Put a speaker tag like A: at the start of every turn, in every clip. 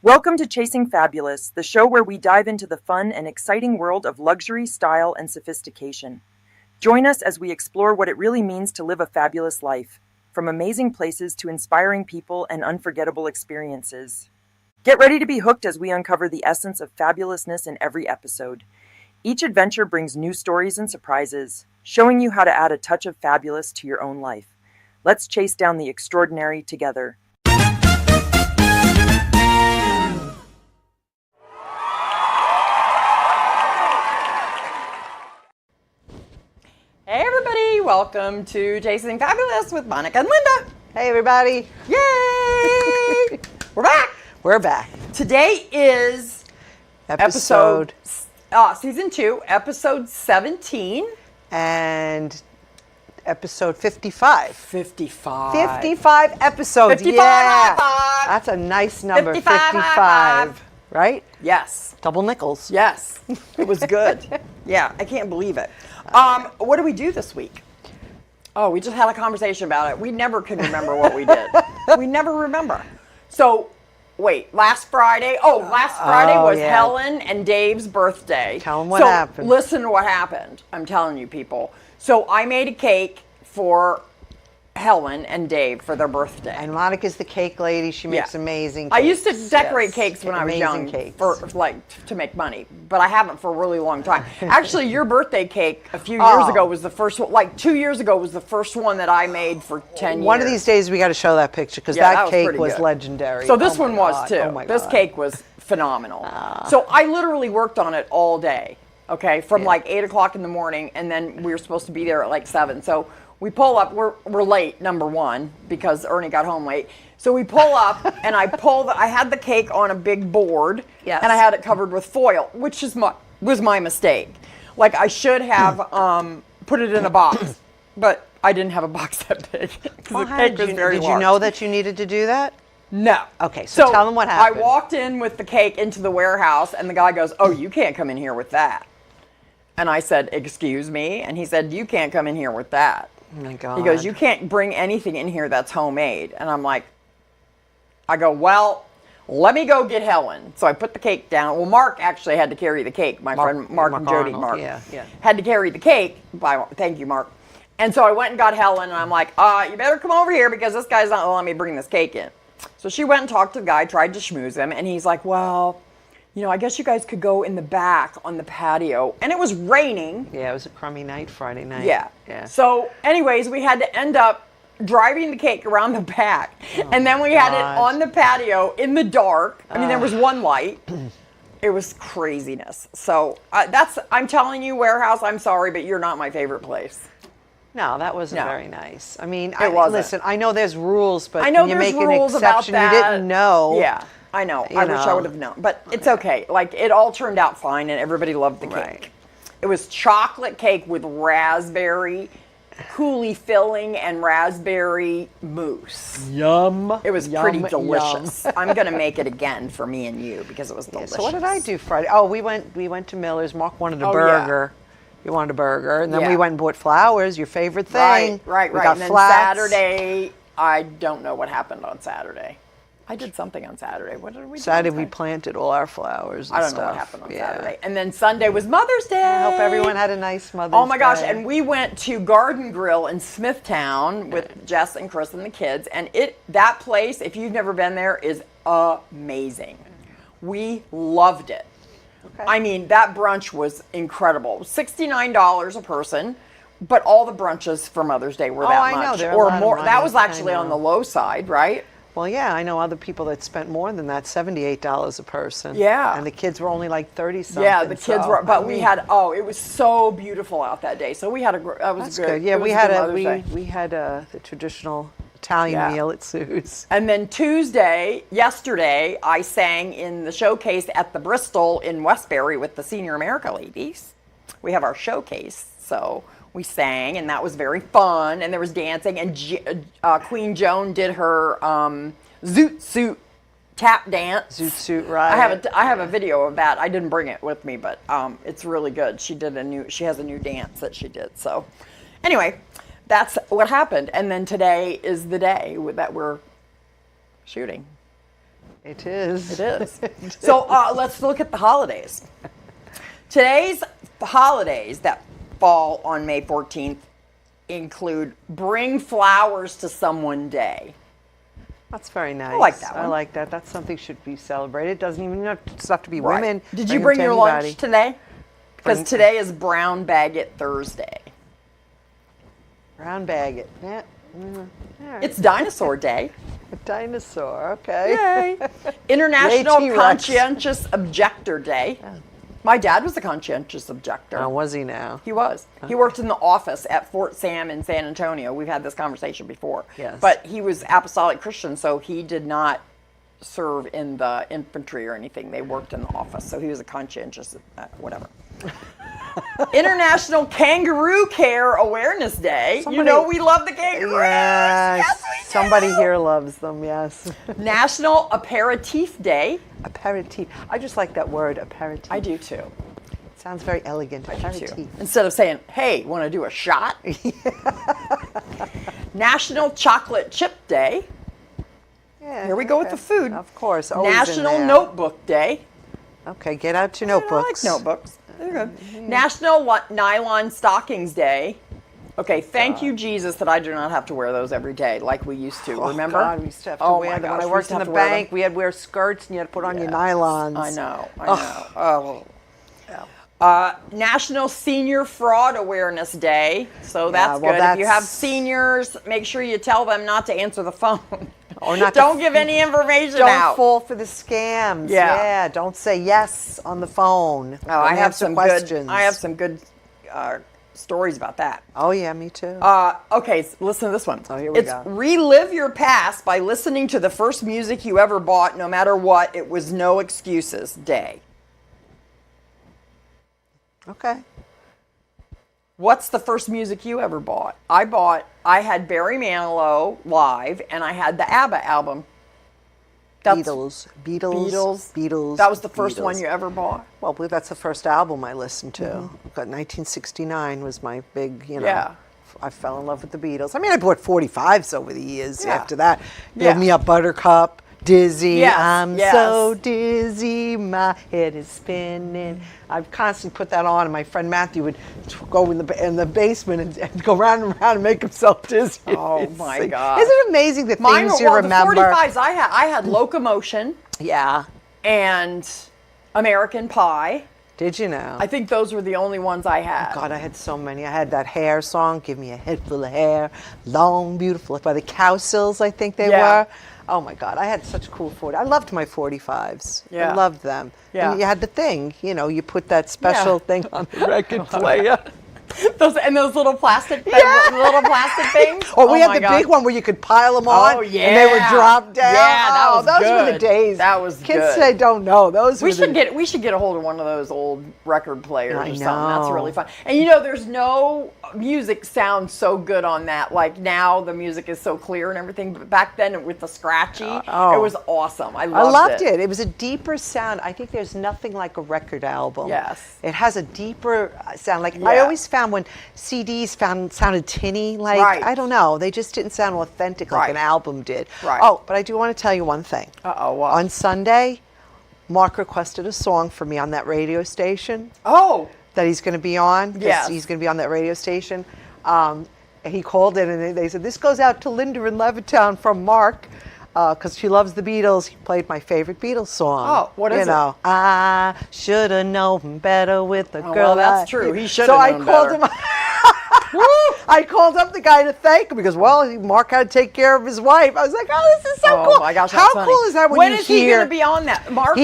A: Welcome to Chasing Fabulous, the show where we dive into the fun and exciting world of luxury, style, and sophistication. Join us as we explore what it really means to live a fabulous life, from amazing places to inspiring people and unforgettable experiences. Get ready to be hooked as we uncover the essence of fabulousness in every episode. Each adventure brings new stories and surprises, showing you how to add a touch of fabulous to your own life. Let's chase down the extraordinary together.
B: Hey everybody, welcome to Chasing Fabulous with Monica and Linda.
C: Hey everybody.
B: Yay! We're back.
C: We're back.
B: Today is season 2, episode 17.
C: And episode 55.
B: 55.
C: 55 episodes.
B: 55,
C: yeah.
B: high five.
C: That's a nice number.
B: 55, high five.
C: Right?
B: Yes.
C: Double nickels.
B: Yes. It was good. Yeah, I can't believe it. What did we do this week? Oh, we just had a conversation about it. We never can remember what we did. We never remember. So, wait, last Friday was
C: yeah.
B: Helen and Dave's birthday.
C: Tell them what happened.
B: Listen to what happened. I'm telling you, people. So I made a cake for Helen and Dave for their birthday.
C: And Monica's the cake lady. She makes amazing cakes.
B: I used to decorate cakes when I was young
C: cakes.
B: for to make money, but I haven't for a really long time. Actually, your birthday cake a few years ago was the first one. Like 2 years ago was the first one that I made for 10 years.
C: One of these days we got to show that picture because that cake was legendary.
B: So this one was too.
C: Oh my
B: this
C: God.
B: cake was phenomenal. So I literally worked on it all day. Okay, from like 8 o'clock in the morning, and then we were supposed to be there at like 7. So we pull up. We're late, number one, because Ernie got home late. So we pull up, and I had the cake on a big board, and I had it covered with foil, which was my mistake. Like I should have put it in a box, but I didn't have a box that big because the cake was very large.
C: Did you know that you needed to do that?
B: No.
C: Okay, so tell them what happened.
B: I walked in with the cake into the warehouse, and the guy goes, "Oh, you can't come in here with that." And I said, "Excuse me?" And he said, "You can't come in here with that."
C: Oh my God.
B: He goes, "You can't bring anything in here that's homemade." And I'm like, well, let me go get Helen. So I put the cake down. Well, Mark actually had to carry the cake. My friend Mark and Jody
C: Arnold.
B: Mark
C: Yeah.
B: had to carry the cake. Thank you, Mark. And so I went and got Helen, and I'm like, you better come over here because this guy's not letting me bring this cake in. So she went and talked to the guy, tried to schmooze him, and he's like, "Well, I guess you guys could go in the back on the patio." And it was raining.
C: Yeah, it was a crummy night, Friday night.
B: Yeah.
C: Yeah.
B: So anyways, we had to end up driving the cake around the back. And then we had it on the patio in the dark. I mean, there was one light. It was craziness. So I'm telling you, warehouse, I'm sorry, but you're not my favorite place.
C: No, that wasn't very nice. I mean,
B: wasn't.
C: I know there's rules, but
B: I know
C: when you
B: there's
C: make an
B: rules about
C: exception,
B: that.
C: you didn't know.
B: Yeah. I know. I wish I would have known. But it's okay. Like, it all turned out fine, and everybody loved the cake.
C: Right.
B: It was chocolate cake with raspberry coulis filling and raspberry mousse.
C: Yum.
B: It was pretty delicious. I'm going to make it again for me and you because it was delicious.
C: So what did I do Friday? Oh, we went to Miller's. Mark wanted a burger. You wanted a burger. And then we went and bought flowers, your favorite thing.
B: Right.
C: We got
B: and then
C: flats.
B: Saturday, I don't know what happened on Saturday. I did something on Saturday. What did we do?
C: Saturday we planted all our flowers and
B: I don't
C: stuff.
B: know what happened on Saturday. And then Sunday was Mother's Day.
C: I hope everyone had a nice Mother's Day.
B: Oh my gosh, and we went to Garden Grill in Smithtown with Jess and Chris and the kids. And that place, if you've never been there, is amazing. We loved it. Okay. I mean, that brunch was incredible. $69 a person. But all the brunches for Mother's Day were that much. Or more. That was actually on the low side, right?
C: Well, yeah, I know other people that spent more than that, $78 a person.
B: Yeah.
C: And the kids were only like 30-something.
B: Yeah, the kids were, but we had, it was so beautiful out that day. So we had that was good.
C: Yeah, we had the traditional Italian meal at Sue's.
B: And then yesterday, I sang in the showcase at the Bristol in Westbury with the Senior America ladies. We have our showcase, so we sang, and that was very fun, and there was dancing, and Queen Joan did her zoot suit tap dance.
C: Zoot suit, right.
B: I have a video of that. I didn't bring it with me, but it's really good. She has a new dance that she did. So anyway, that's what happened. And then today is the day that we're shooting.
C: It is.
B: It is. So let's look at the holidays. Today's holidays that fall on May 14th include Bring Flowers to Someone Day.
C: That's very nice.
B: I like that one.
C: I like that. That's something should be celebrated. It doesn't even have to be women.
B: Did you bring your lunch today? Because today is Brown Bag It Thursday.
C: Brown bag it. Yeah. Right.
B: It's Dinosaur Day.
C: A dinosaur, okay.
B: Yay. International
C: Yay, T-Rex.
B: Conscientious Objector Day. Oh. My dad was a conscientious objector.
C: Oh, was he now?
B: He was. He worked in the office at Fort Sam in San Antonio. We've had this conversation before.
C: Yes.
B: But he was apostolic Christian, so he did not serve in the infantry or anything. They worked in the office, so he was a conscientious, whatever. International Kangaroo Care Awareness Day. You know we love the kangaroos.
C: Yes,
B: we do.
C: Somebody here loves them, yes.
B: National Aperitif Day.
C: Aperitif. I just like that word, aperitif.
B: I do too.
C: It sounds very elegant. Aperitif.
B: Instead of saying, hey, want to do a shot? National Chocolate Chip Day.
C: Yeah,
B: Here we go with the food.
C: Of course. Always
B: National
C: in there.
B: Notebook Day.
C: Okay, get out your notebooks.
B: I like notebooks. They're good. National Nylon Stockings Day. Okay, thank you, Jesus, that I do not have to wear those every day like we used to. Remember?
C: God, we used to have to wear them. When I worked in the bank, we had to wear skirts and you had to put on your nylons.
B: I know. Oh. Yeah. National Senior Fraud Awareness Day. So that's good. If you have seniors, make sure you tell them not to answer the phone. Or not. Don't give any information out.
C: Don't fall for the scams. Yeah. Don't say yes on the phone.
B: Oh, I have some questions. I have some good stories about that.
C: Oh yeah, me too.
B: Okay, so listen to this one.
C: Oh, here we go.
B: It's relive your past by listening to the first music you ever bought, no matter what. It was No Excuses Day.
C: Okay.
B: What's the first music you ever bought? I had Barry Manilow live, and I had the ABBA album.
C: Beatles.
B: That was the first one you ever bought?
C: Well, I believe that's the first album I listened to. But 1969 was my big,
B: Yeah.
C: I fell in love with the Beatles. I mean, I bought 45s over the years after that. Build Me Up Buttercup, Dizzy, I'm so dizzy, my head is spinning. I've constantly put that on, and my friend Matthew would go in the basement and go round and round and make himself dizzy.
B: Oh my God!
C: Isn't it amazing the things you remember?
B: The 45s I had Locomotion.
C: Yeah.
B: And American Pie.
C: Did you know?
B: I think those were the only ones I had.
C: Oh God, I had so many. I had that hair song, Give Me a Head Full of Hair, Long, Beautiful, by the Cowsills, I think they were. Oh my God, I had such cool 40s. I loved my 45s.
B: Yeah.
C: I loved them.
B: Yeah.
C: And you had the thing, you put that special thing on the record player.
B: Those little plastic things,
C: Or we had the big one where you could pile them on.
B: Oh, yeah.
C: And they would drop down.
B: Yeah,
C: those
B: good.
C: were the days.
B: That was
C: Kids
B: good.
C: today don't know.
B: We should get a hold of one of those old record players or something. That's really fun. And there's no music sounds so good on that. Like now the music is so clear and everything, but back then with the scratchy, it was awesome. I loved
C: it. It was a deeper sound. I think there's nothing like a record album.
B: Yes.
C: It has a deeper sound. Like I always found when CDs sounded tinny, I don't know, they just didn't sound authentic like an album did.
B: Right.
C: Oh, but I do want to tell you one thing.
B: What?
C: On Sunday, Mark requested a song for me on that radio station.
B: Oh.
C: That he's going to be on.
B: Yes.
C: He's going to be on that radio station. And he called in and they said, this goes out to Linda in Levittown from Mark. Because she loves the Beatles. He played my favorite Beatles song.
B: Oh, what is it?
C: I should have known better with the girl.
B: Well, that's true. He should have known better.
C: So I called up the guy to thank him because, Mark had to take care of his wife. I was like, oh, this is so cool.
B: Oh my gosh, that's
C: how
B: funny.
C: cool is that
B: when is he going to be on that? Mark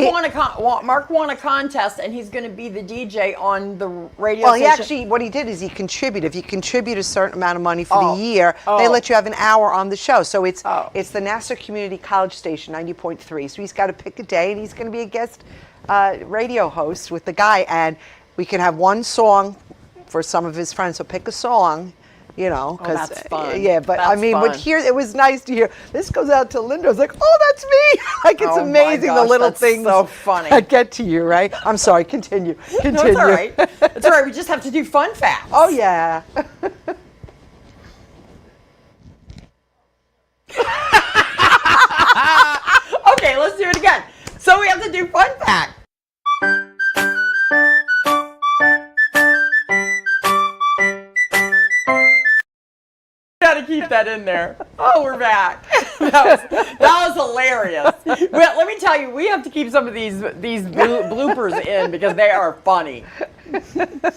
B: won a contest, and he's going to be the DJ on the radio station.
C: He actually, what he did is he contributed. If you contribute a certain amount of money for the year, they let you have an hour on the show. So it's the Nassau Community College Station, 90.3. So he's got to pick a day, and he's going to be a guest radio host with the guy. And we can have one song for some of his friends. So pick a song.
B: That's fun.
C: Yeah, but
B: that's fun.
C: It was nice to hear. This goes out to Linda. I was like, oh, that's me. Like, it's amazing the little things
B: so funny
C: that get to you, right? I'm sorry. Continue.
B: No, it's all right. It's all right. We just have to do fun facts.
C: Oh yeah.
B: Okay, let's do it again. So we have to do fun fact. Gotta keep that in there. Oh, we're back. That was hilarious. But let me tell you, we have to keep some of these bloopers in because they are funny.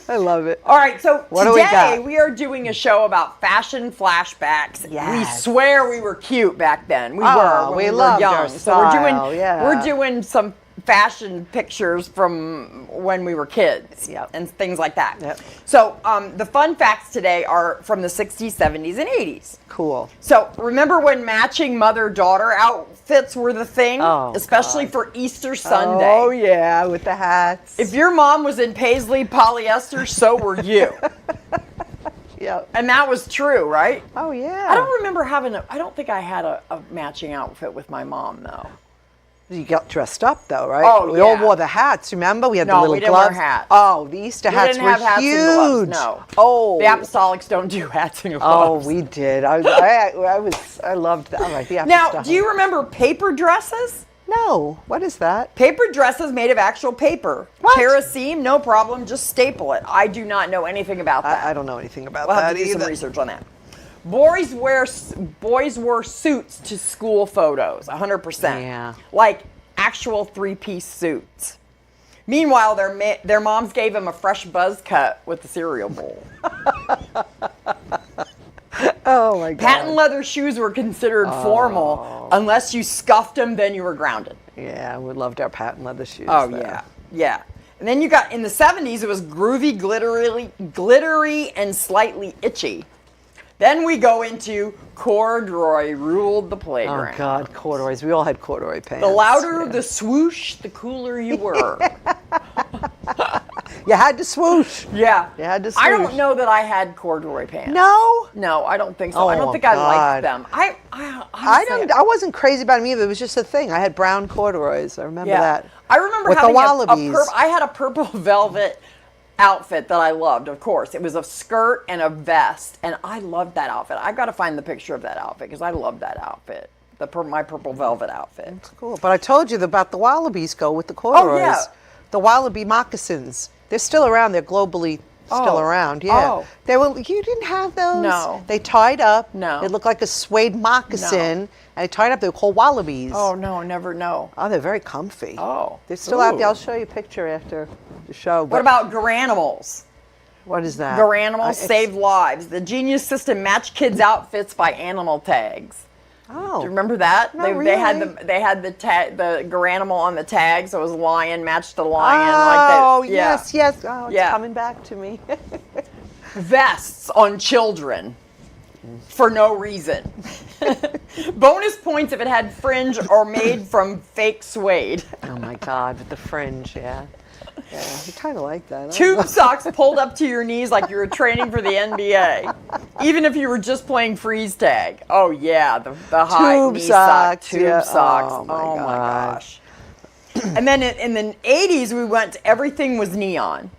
C: I love it.
B: All right, so
C: what
B: today we are doing a show about fashion flashbacks.
C: Yes.
B: We swear we were cute back then. We
C: we
B: were
C: loved
B: young.
C: our
B: So we're
C: style,
B: doing some fashion pictures from when we were kids and things like that.
C: Yep.
B: So the fun facts today are from the 60s, 70s, and 80s.
C: Cool.
B: So remember when matching mother-daughter outfits were the thing? Especially for Easter Sunday.
C: Oh, yeah, with the hats.
B: If your mom was in paisley polyester, so were you.
C: Yeah.
B: And that was true, right?
C: Oh, yeah.
B: I don't remember I don't think I had a matching outfit with my mom, though.
C: You got dressed up, though, right?
B: Oh,
C: we all wore the hats. Remember, we had the little
B: we didn't
C: gloves.
B: wear hats.
C: Oh, the Easter hats
B: didn't
C: were
B: have hats
C: huge.
B: and gloves, no.
C: Oh,
B: The Apostolics don't do hats and
C: oh,
B: gloves.
C: we did. I loved that. All right, the
B: Now,
C: Apostolics.
B: do you remember paper dresses?
C: No. What is that?
B: Paper dresses made of actual paper.
C: What?
B: Tear a seam, no problem. Just staple it. I do not know anything about that.
C: I don't know anything about
B: We'll
C: that
B: have to do
C: either.
B: some research on that. Boys wore suits to school photos, 100%.
C: Yeah.
B: Like actual three-piece suits. Meanwhile, their moms gave them a fresh buzz cut with the cereal bowl.
C: Oh my God.
B: Patent leather shoes were considered formal. Unless you scuffed them, then you were grounded.
C: Yeah, we loved our patent leather shoes.
B: Oh,
C: though.
B: yeah. And then you got, in the 70s, it was groovy, glittery, and slightly itchy. Then we go into corduroy ruled the playground.
C: Oh God, corduroys. We all had corduroy pants.
B: The louder the swoosh, the cooler you were.
C: You had to swoosh.
B: Yeah.
C: You had to swoosh.
B: I don't know that I had corduroy pants.
C: No?
B: No, I don't think so. I
C: Oh,
B: don't think I liked
C: God.
B: them.
C: I wasn't crazy about them either. It was just a thing. I had brown corduroys. I remember that.
B: I remember
C: with
B: having
C: the wallabies.
B: I had a purple velvet outfit that I loved, of course. It was a skirt and a vest, and I loved that outfit. I've got to find the picture of that outfit because I loved that outfit. My purple velvet outfit.
C: It's cool. But I told you about the wallabies go with the corduroys.
B: Oh, yeah.
C: The wallaby moccasins. They're still around. They're globally still around. Yeah.
B: Oh.
C: They were. You didn't have those?
B: No.
C: They tied up.
B: No.
C: They looked like a suede moccasin. And they tied up. They were called wallabies.
B: Oh, no, never know.
C: Oh, they're very comfy.
B: Oh.
C: They're still out there.
B: Ooh.
C: I'll show you a picture after the show.
B: What about Garanimals?
C: What is that?
B: Garanimals saved lives. The genius system matched kids' outfits by animal tags.
C: Oh.
B: Do you remember that?
C: No,
B: They had
C: really?
B: the Garanimal on the tag, so it was lion matched the lion.
C: Oh,
B: like that. Yeah.
C: yes. Oh, it's
B: Yeah.
C: coming back to me.
B: Vests on children for no reason. Bonus points if it had fringe or made from fake suede.
C: Oh my God, with the fringe, yeah. Yeah, I kind of like that.
B: Tube socks pulled up to your knees like you were training for the NBA. Even if you were just playing freeze tag. Oh yeah, the high
C: Tube
B: knee
C: socks,
B: tube
C: yeah.
B: socks.
C: Oh,
B: Oh
C: my
B: my
C: God.
B: gosh. And then in the 80s, we went to everything was neon.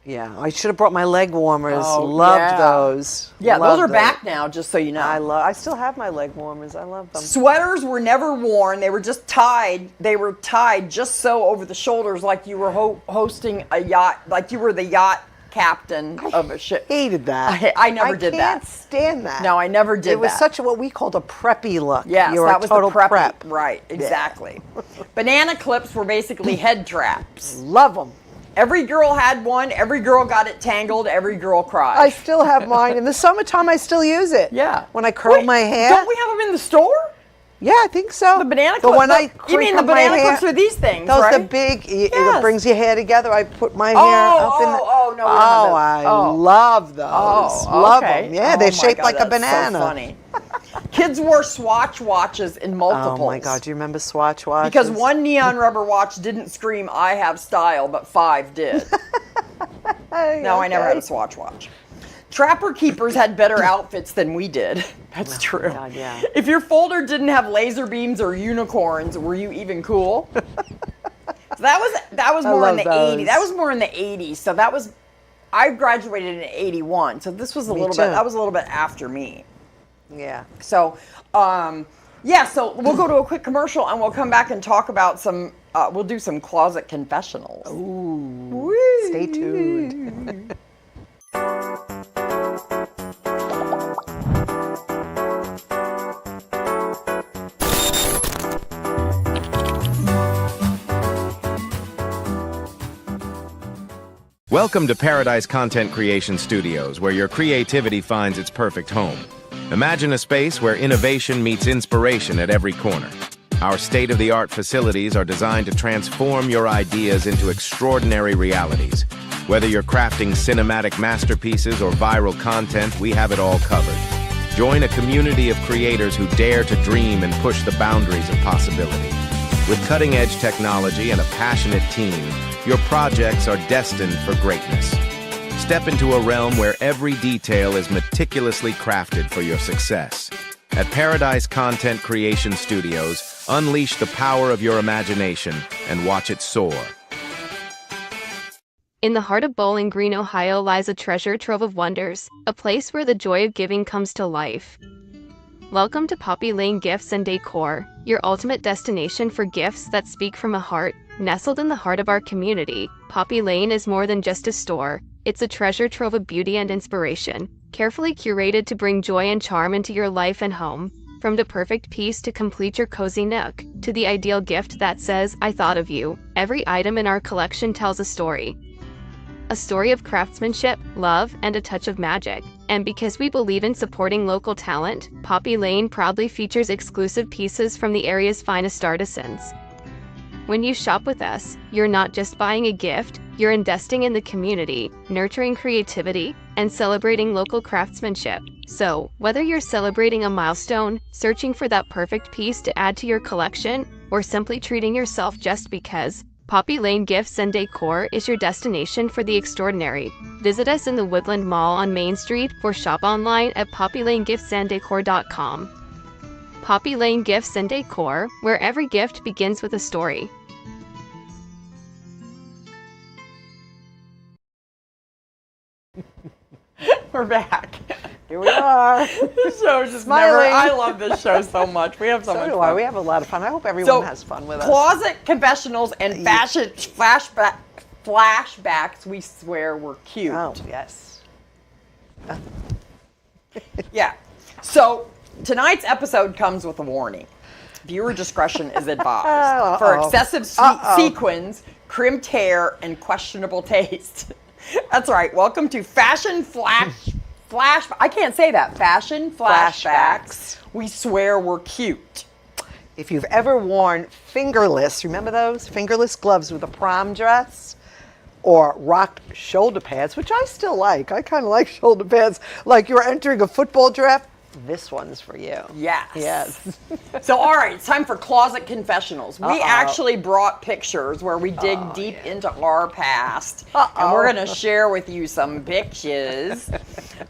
C: Yeah, I should have brought my leg warmers.
B: Oh,
C: Loved
B: yeah.
C: those.
B: Yeah,
C: Loved
B: those are
C: those.
B: back now, just so you know.
C: I still have my leg warmers. I love them.
B: Sweaters were never worn. They were just tied. They were tied just so over the shoulders, like you were hosting a yacht, like you were the yacht captain of a ship.
C: Hated that.
B: I never did
C: I
B: that.
C: can't stand that.
B: No, I never did that.
C: It was such a, what we called a preppy look.
B: Yes,
C: you were
B: that
C: a
B: was
C: total
B: the preppy.
C: prep.
B: Right, exactly. Banana clips were basically head traps.
C: Love them.
B: Every girl had one. Every girl got it tangled. Every girl cried.
C: I still have mine. In the summertime, I still use it.
B: Yeah.
C: When I curl
B: Wait,
C: my hair.
B: Don't we have them in the store?
C: Yeah, I think so.
B: The banana
C: But
B: clips.
C: when I
B: You mean the
C: crinkle my
B: banana
C: hair-
B: clips are these things,
C: Those
B: right?
C: the big. It
B: Yes.
C: brings your hair together. I put my hair
B: Oh,
C: up in the.
B: oh, no, we don't have
C: Oh,
B: those.
C: I
B: Oh.
C: love those.
B: Oh,
C: Love
B: okay.
C: them. Yeah,
B: Oh
C: they're
B: my
C: shaped
B: God,
C: like a
B: that's
C: banana.
B: So funny. Kids wore Swatch watches in multiples.
C: Oh my God, do you remember Swatch watches?
B: Because one neon rubber watch didn't scream, "I have style," but 5 did. No, I never had a Swatch watch. Trapper keepers had better outfits than we did. That's true.
C: God, yeah.
B: If your folder didn't have laser beams or unicorns, were you even cool? So that was more in the
C: love
B: 80s.
C: those.
B: That was more in the 80s. So that was, I graduated in 81. So this was a
C: Me
B: little
C: too.
B: bit, that was a little bit after me.
C: Yeah.
B: So Yeah, so we'll go to a quick commercial and we'll come back and talk about we'll do some closet confessionals.
C: Ooh. Woo. Stay tuned.
D: Welcome to Paradise Content Creation Studios, where your creativity finds its perfect home. Imagine a space where innovation meets inspiration at every corner. Our state-of-the-art facilities are designed to transform your ideas into extraordinary realities. Whether you're crafting cinematic masterpieces or viral content, we have it all covered. Join a community of creators who dare to dream and push the boundaries of possibility. With cutting-edge technology and a passionate team, your projects are destined for greatness. Step into a realm where every detail is meticulously crafted for your success. At Paradise Content Creation Studios, unleash the power of your imagination and watch it soar.
E: In the heart of Bowling Green, Ohio lies a treasure trove of wonders, a place where the joy of giving comes to life. Welcome to Poppy Lane Gifts and Decor, your ultimate destination for gifts that speak from a heart. Nestled in the heart of our community, Poppy Lane is more than just a store. It's a treasure trove of beauty and inspiration, carefully curated to bring joy and charm into your life and home. From the perfect piece to complete your cozy nook, to the ideal gift that says, "I thought of you," every item in our collection tells a story. A story of craftsmanship, love, and a touch of magic. And because we believe in supporting local talent, Poppy Lane proudly features exclusive pieces from the area's finest artisans. When you shop with us, you're not just buying a gift, you're investing in the community, nurturing creativity, and celebrating local craftsmanship. So, whether you're celebrating a milestone, searching for that perfect piece to add to your collection, or simply treating yourself just because, Poppy Lane Gifts and Decor is your destination for the extraordinary. Visit us in the Woodland Mall on Main Street or shop online at poppylanegiftsandDecor.com. Poppy Lane Gifts and Decor, where every gift begins with a story.
B: We're back.
C: Here we are.
B: This show is just
C: Smiling.
B: I love this show so much. We have so much
C: So do
B: fun.
C: I. We have a lot of fun. I hope everyone has fun with us.
B: Closet confessionals and fashion flashbacks we swear were cute.
C: Oh, yes.
B: Yeah. So tonight's episode comes with a warning. Viewer discretion is advised for excessive sequins, crimped hair, and questionable taste. That's right. Welcome to Fashion Flash. I can't say that. Fashion flashbacks. We swear we're cute.
C: If you've ever worn fingerless, remember those? Fingerless gloves with a prom dress? Or rocked shoulder pads, which I still like. I kind of like shoulder pads. Like you're entering a football draft. This one's for you.
B: Yes.
C: Yes.
B: So, all right, it's time for closet confessionals. We actually brought pictures where we dig deep into our past. And we're going to share with you some pictures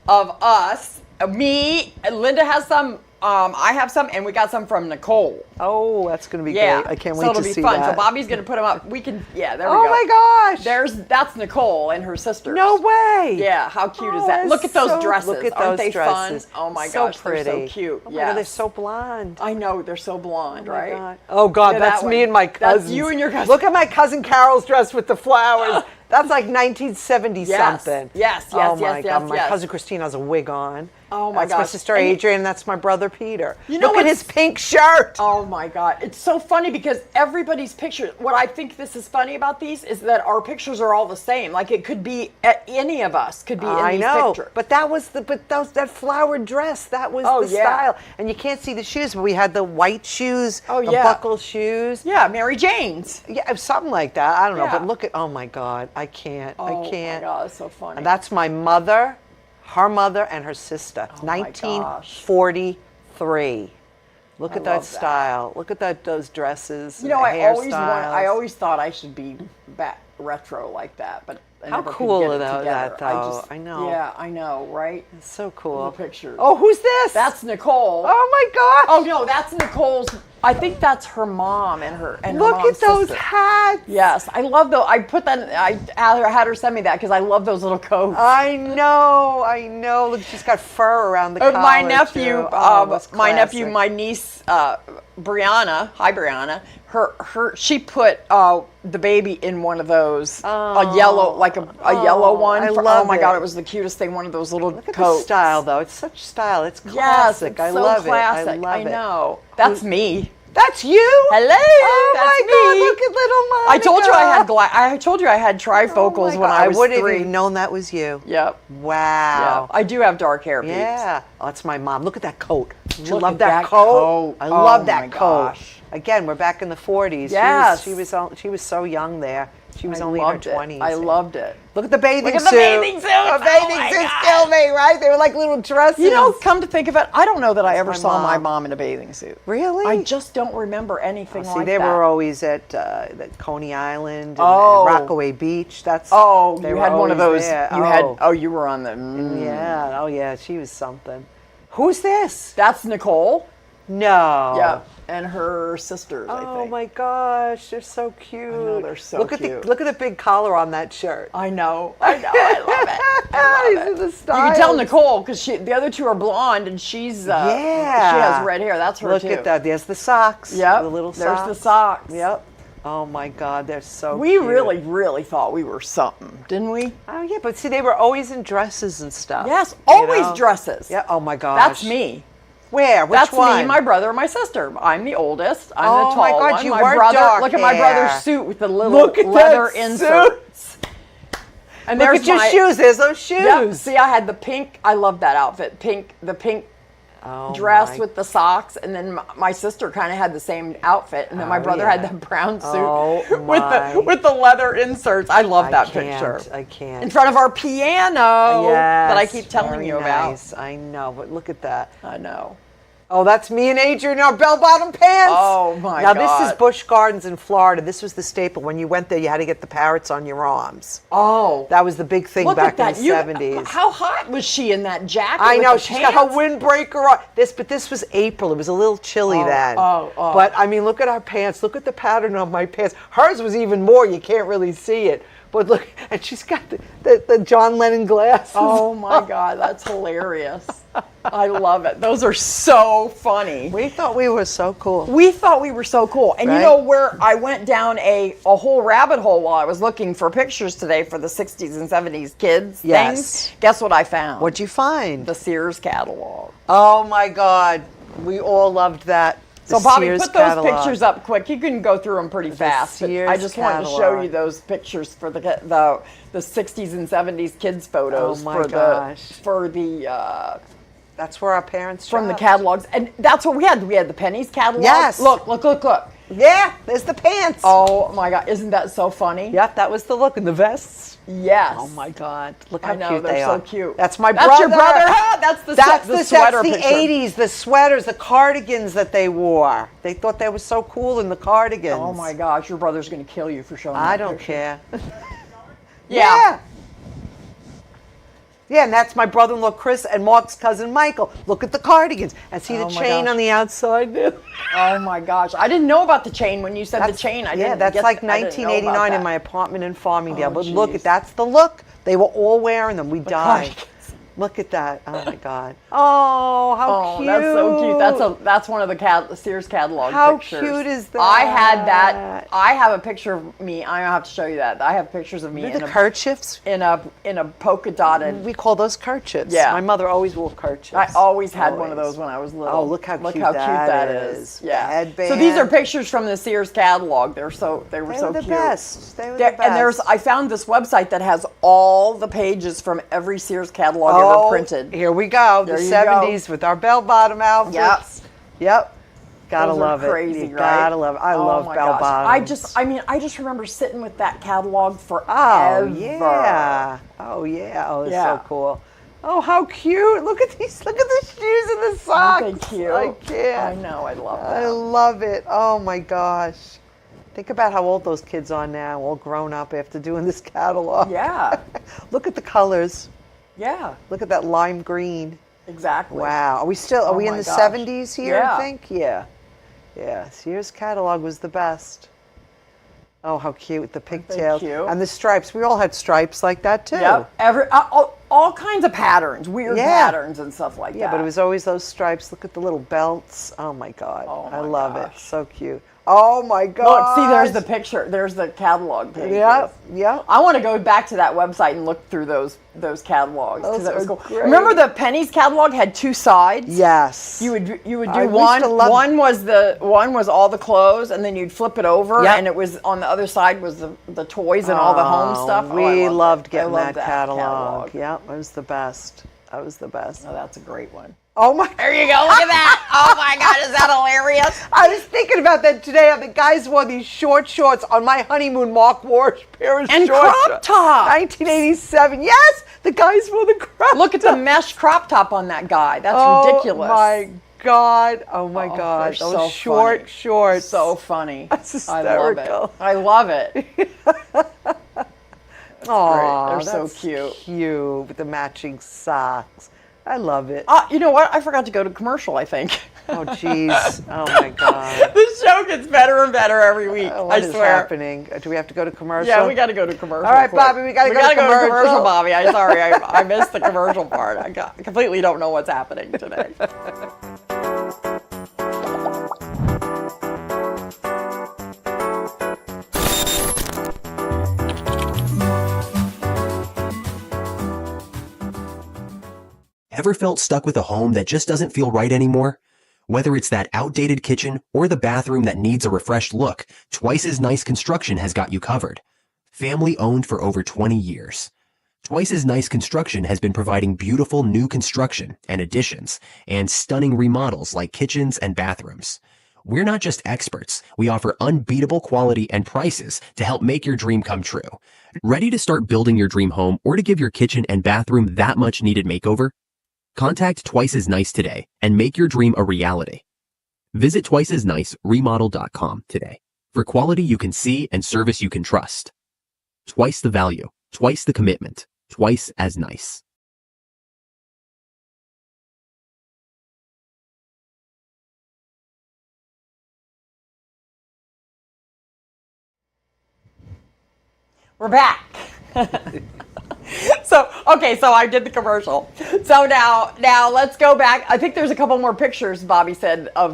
B: of us. Me, Linda has some, I have some, and we got some from Nicole.
C: Oh, that's going to be great. I can't wait to see that.
B: So it'll be fun. So Bobby's going to put them up. We can, there we go.
C: Oh my gosh.
B: That's Nicole and her sisters.
C: No way.
B: Yeah, how cute is that? Look at those dresses.
C: Look at
B: Aren't
C: those
B: they
C: dresses.
B: fun? Oh my
C: so
B: gosh,
C: pretty.
B: They're so cute.
C: Oh my God, they're so blonde.
B: I know, they're so blonde, right?
C: God. Oh God, that's me and my cousins.
B: That's you and your cousin.
C: Look at my cousin Carol's dress with the flowers. That's like 1970 something.
B: Yes.
C: Oh my God, my cousin Christina has a wig on.
B: Oh my
C: gosh. That's my sister Adrian, and that's my brother Peter. Look at his pink shirt.
B: Oh my God. It's so funny because everybody's picture, what I think this is funny about these is that our pictures are all the same. Like it could be, any of us could be in these pictures.
C: But that was that flowered dress, that was the style. And you can't see the shoes, but we had the white shoes, the buckle shoes.
B: Yeah, Mary Jane's.
C: Yeah, something like that. I don't know, but look at, oh my God, I can't.
B: Oh my God, it's so funny.
C: And that's my mother, her mother, and her sister. 1943. Look at that style. Look at those dresses.
B: You know, I always thought I should be back retro like that, but I
C: how
B: never
C: cool
B: could
C: is
B: get it
C: that
B: together.
C: though? I know.
B: Yeah, I know, right?
C: It's so cool.
B: The pictures.
C: Oh, who's this?
B: That's Nicole.
C: Oh my gosh.
B: Oh no, that's Nicole's I think that's her mom and her
C: Look
B: mom's
C: at those
B: sister.
C: hats.
B: Yes, I love those. I put that. I had her send me that because I love those little coats.
C: I know. Look, she's got fur around the collar.
B: My nephew,
C: too. Oh, that's
B: my nephew,
C: classic.
B: my niece, Brianna. Hi, Brianna. She put the baby in one of those, a yellow, like a yellow one.
C: I love
B: Oh my
C: it.
B: God, it was the cutest thing. One of those little
C: Look at
B: coats.
C: the style, though. It's such style. It's
B: Yes,
C: classic.
B: it's
C: I
B: so
C: love
B: classic.
C: it. I love it.
B: know. That's me.
C: That's you?
B: Hello.
C: Oh
B: that's
C: my
B: me.
C: God! Look at little Monica.
B: I told you I told you I had trifocals when I was
C: wouldn't
B: 3.
C: have even known that was you.
B: Yep.
C: Wow.
B: Yeah. I do have dark hair. Peeps.
C: Yeah. Oh, that's my mom. Look at that coat. Don't you
B: Look
C: love
B: at
C: that
B: that
C: coat?
B: coat.
C: I
B: Oh
C: love
B: my
C: that coat.
B: gosh.
C: Again, we're back in the 40s.
B: Yes.
C: She was so young there. She was
B: I
C: only in her
B: loved it.
C: 20s.
B: I loved it.
C: Look at the bathing
B: Look at
C: suit.
B: the bathing suits.
C: The bathing
B: Oh my
C: suits
B: God.
C: kill me, right? They were like little dresses.
B: You know, come to think of it, I don't know that I ever
C: my
B: saw my
C: mom.
B: mom in a bathing suit.
C: Really?
B: I just don't remember anything
C: See,
B: like
C: they
B: that.
C: were always at Coney Island and,
B: Oh.
C: and Rockaway Beach. That's
B: Oh,
C: they
B: you
C: were
B: had one of
C: always
B: those.
C: there.
B: You were on the.
C: Yeah. Oh yeah, she was something. Who's this?
B: That's Nicole.
C: No.
B: Yeah, and her sisters. I
C: Oh
B: think.
C: my gosh, they're so cute.
B: know, they're so
C: look
B: cute.
C: At the big collar on that shirt.
B: I know. I love it. I love
C: These are
B: it.
C: the
B: You
C: styles.
B: can tell Nicole because the other two are blonde and she's she has red hair. That's her
C: Look
B: too.
C: at that. There's the socks.
B: Yep.
C: The little
B: There's
C: socks.
B: the socks.
C: Yep. Oh my God, they're so
B: We
C: cute.
B: really thought we were something, didn't we?
C: Oh yeah, but see, they were always in dresses and stuff.
B: Yes,
C: you
B: always
C: know?
B: dresses.
C: Yeah. Oh my gosh.
B: That's me.
C: Where? Which
B: That's
C: one?
B: me, my brother, and my sister. I'm the oldest. I'm
C: Oh
B: the
C: my
B: tall
C: God,
B: one.
C: you
B: my
C: were
B: brother,
C: dark
B: look at my
C: hair.
B: brother's suit with the little
C: Look at
B: leather
C: that
B: inserts. And
C: Look
B: there's
C: at your
B: my
C: shoes. There's those shoes.
B: Yep. See, I had the pink. I love that outfit. The pink
C: Oh
B: dress
C: my-
B: with the socks, and then my sister kind of had the same outfit, and then my brother
C: yeah.
B: had the brown suit
C: Oh,
B: with
C: my.
B: with the leather inserts. I love that
C: can't,
B: picture.
C: I can't.
B: In front of our piano that I
C: Yes,
B: keep telling
C: very
B: you about.
C: nice. I know, but look at that.
B: I know.
C: Oh, that's me and Adrian in our bell-bottom pants.
B: Oh, my
C: Now
B: God.
C: this is Busch Gardens in Florida. This was the staple. When you went there, you had to get the parrots on your arms.
B: Oh.
C: That was the big thing
B: Look
C: back
B: at that.
C: in the 70s.
B: How hot was she in that jacket?
C: I
B: with
C: know,
B: the
C: she's got her
B: pants?
C: windbreaker on. But this was April. It was a little chilly then.
B: oh.
C: But I mean, look at our pants. Look at the pattern on my pants. Hers was even more. You can't really see it. But look, and she's got the John Lennon glasses.
B: Oh my God, that's hilarious. I love it. Those are so funny.
C: We thought we were so cool.
B: We thought we were so cool. And you
C: Right?
B: know where I went down a whole rabbit hole while I was looking for pictures today for the 60s and 70s kids
C: Yes.
B: things? Guess what I found?
C: What'd you find?
B: The Sears catalog.
C: Oh my God, we all loved that.
B: So
C: The
B: Bobby,
C: Sears
B: put those
C: catalog.
B: pictures up quick. You can go through them pretty fast. But
C: Sears
B: I just wanted to show
C: catalog.
B: you those pictures for the 60s and 70s kids photos
C: Oh my
B: for
C: gosh.
B: the
C: That's where our parents
B: from the
C: shopped.
B: catalogs, and that's what we had. We had the pennies catalog.
C: Yes.
B: Look.
C: Yeah, there's the pants.
B: Oh my God, isn't that so funny?
C: Yep, that was the look. And the vests.
B: Yes.
C: Oh my God, look how
B: I know,
C: cute
B: they're
C: they
B: so
C: are.
B: cute.
C: That's my
B: That's
C: brother.
B: your brother, huh? That's the sweater
C: That's the
B: picture.
C: 80s, the sweaters, the cardigans that they wore. They thought they were so cool in the cardigans.
B: Oh my gosh, your brother's gonna kill you for showing
C: I
B: that
C: don't
B: picture.
C: care.
B: Yeah.
C: Yeah, and that's my brother-in-law Chris and Mark's cousin Michael. Look at the cardigans. And see
B: Oh
C: the
B: my
C: chain
B: gosh.
C: on the outside there?
B: Oh my gosh, I didn't know about the chain when you said the chain.
C: That's like
B: I didn't know about
C: 1989 in
B: that.
C: my apartment in Farmingdale.
B: Oh,
C: But look,
B: geez.
C: that's the look. They were all wearing them. We died.
B: cardigans.
C: Look at that. Oh my God. Oh, how
B: Oh,
C: cute.
B: that's so cute. That's one of the Sears catalog
C: How
B: pictures.
C: cute is
B: I had
C: that?
B: that. I have a picture of me. I don't have to show you that. I have pictures of me
C: The kerchiefs.
B: in a polka dotted.
C: We call those kerchiefs.
B: Yeah.
C: My mother always wore kerchiefs.
B: I always had one of
C: Always.
B: those when I was little.
C: Oh, look how cute
B: that
C: that
B: is.
C: is.
B: Yeah.
C: The headband.
B: So these are pictures from the Sears catalog. They were
C: They
B: so
C: were the
B: cute.
C: best. They were
B: There-
C: the best.
B: and I found this website that has all the pages from every Sears catalog ever printed.
C: Here we go.
B: There
C: The
B: you
C: 70s with our bell-bottom outfits. Yep. Gotta
B: Those are
C: love
B: crazy,
C: it. You
B: right?
C: gotta love it. I
B: Oh
C: love
B: my
C: bell
B: gosh.
C: bottoms.
B: I just remember sitting with that catalog forever.
C: Oh yeah. Oh yeah. Oh, it's
B: Yeah.
C: so cool. Oh, how cute! Look at these. Look at the shoes and the socks.
B: Aren't they cute?
C: I can't.
B: I know. I love
C: I
B: that.
C: love it. Oh my gosh. Think about how old those kids are now, all grown up after doing this catalog.
B: Yeah.
C: Look at the colors.
B: Yeah.
C: Look at that lime green.
B: Exactly.
C: Wow. Are we
B: Oh
C: in
B: my
C: the
B: gosh.
C: 70s here,
B: Yeah.
C: I think? Yeah. Yeah, Sears catalog was the best. Oh, how cute with the pigtails
B: cute?
C: and the stripes. We all had stripes like that too.
B: Yep. All kinds of patterns, weird patterns and stuff like that.
C: Yeah, but it was always those stripes. Look at the little belts. Oh my God. I love it.
B: gosh.
C: So cute. Oh my God.
B: Look, see, there's the picture. There's the catalog pages.
C: Yeah.
B: I want to go back to that website and look through those catalogs.
C: Those
B: That was
C: are
B: cool.
C: great.
B: Remember the Penny's catalog had two sides?
C: Yes.
B: You would do
C: I used
B: one.
C: to love-
B: One was all the clothes, and then you'd flip it over, and it was on the other side was the toys and all the home stuff. Oh, I
C: We loved
B: it. I
C: getting
B: loved
C: that catalog. Yeah, it was the best. That was the best.
B: Oh, that's a great one.
C: Oh my.
B: There you go. Look at that. Oh my God, is that hilarious?
C: I was thinking about that today. The guys wore these short shorts on my honeymoon. Mark wore a pair of
B: And
C: short
B: crop tops.
C: 1987. Yes, the guys wore the crop.
B: Look at the mesh crop top on that guy. That's ridiculous.
C: Oh my God. Oh my God.
B: they're
C: Those
B: so
C: short
B: funny.
C: shorts.
B: So funny.
C: That's hysterical.
B: I love it.
C: Aw,
B: They're so
C: that's
B: cute.
C: Cute with the matching socks. I love it.
B: You know what? I forgot to go to commercial, I think.
C: Oh, jeez. Oh, my God.
B: This show gets better and better every week.
C: What
B: I
C: is
B: swear.
C: happening? Do we have to go to commercial?
B: Yeah, we got to go to commercial.
C: All right,
B: quick.
C: Bobby, we got to go to commercial.
B: Bobby. I'm sorry, I missed the commercial part. I completely don't know what's happening today.
F: Ever felt stuck with a home that just doesn't feel right anymore? Whether it's that outdated kitchen or the bathroom that needs a refreshed look, Twice as Nice Construction has got you covered. Family owned for over 20 years. Twice as Nice Construction has been providing beautiful new construction and additions and stunning remodels like kitchens and bathrooms. We're not just experts. We offer unbeatable quality and prices to help make your dream come true. Ready to start building your dream home or to give your kitchen and bathroom that much needed makeover? Contact Twice as Nice today and make your dream a reality. Visit twiceasniceremodel.com today for quality you can see and service you can trust. Twice the value, twice the commitment, Twice as Nice.
B: We're back. So I did the commercial. So now let's go back. I think there's a couple more pictures, Bobby said, of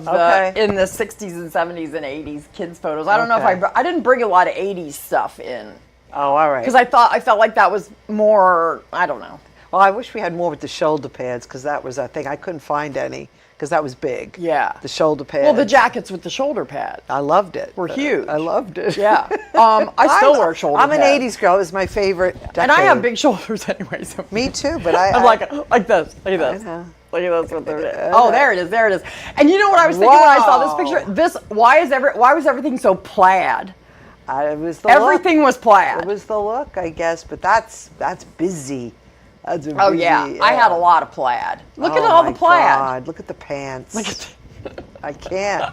B: in the 60s and 70s and 80s kids photos. I don't know if I didn't bring a lot of 80s stuff in.
C: Oh, all right.
B: Because I felt like that was more, I don't know.
C: Well, I wish we had more with the shoulder pads because that was a thing. I couldn't find any because that was big.
B: Yeah.
C: The shoulder pads.
B: Well, the jackets with the shoulder pads.
C: I loved it.
B: Were huge.
C: I loved it.
B: Yeah. I still wear shoulder pads.
C: I'm an 80s girl. It was my favorite decade.
B: And I have big shoulders anyway. So
C: Me too, but
B: I'm like this. Look at this. Look at this. What there it is. There it is. And you know what I was thinking when I saw this picture? Why was everything so plaid?
C: It was the
B: Everything
C: look.
B: was plaid.
C: It was the look, I guess, but that's busy. That's busy.
B: Oh yeah, I had a lot of plaid. Look at all the plaid.
C: God. Look at the pants. Look at I can't.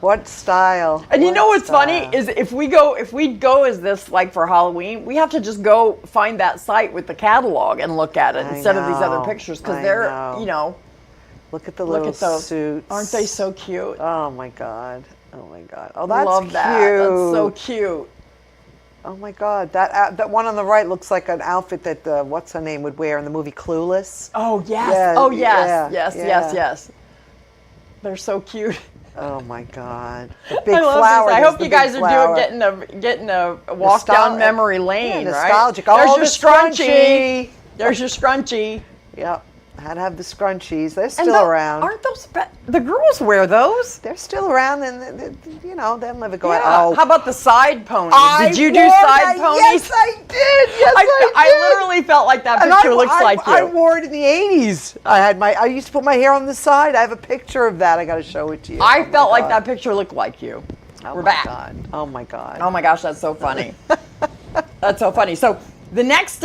C: What style?
B: And you know what's funny is if we go as this like for Halloween, we have to just go find that site with the catalog and look at it instead of these other pictures because they're
C: Look at the little suits.
B: Aren't they so cute?
C: Oh my God. Oh my God. Oh, that's
B: Love
C: cute.
B: that. That's so cute.
C: Oh my God. That one on the right looks like an outfit that what's her name would wear in the movie Clueless.
B: Oh yes.
C: Yeah,
B: Oh yes.
C: yeah.
B: Yes. They're so cute.
C: Oh my God. The big
B: I love
C: flower.
B: this. I hope
C: the
B: you guys
C: big
B: are
C: flower.
B: getting a walk down memory lane,
C: yeah,
B: right?
C: nostalgic.
B: There's
C: Oh,
B: your
C: the
B: scrunchie. There's your scrunchie.
C: Yep. Had to have the scrunchies. They're
B: And
C: still around.
B: Aren't those? The girls wear those.
C: They're still around, and they'll never go
B: Yeah.
C: out. Oh.
B: How about the side ponies? Did you do
C: wore
B: side
C: that.
B: ponies?
C: Yes, I did. Yes, I did.
B: I literally felt like that picture looks like you.
C: I wore it in the 80s. I used to put my hair on the side. I have a picture of that. I got to show it to you.
B: I felt like that picture looked like you. We're back.
C: God. Oh my God.
B: Oh my gosh, that's so funny. That's so funny. So the next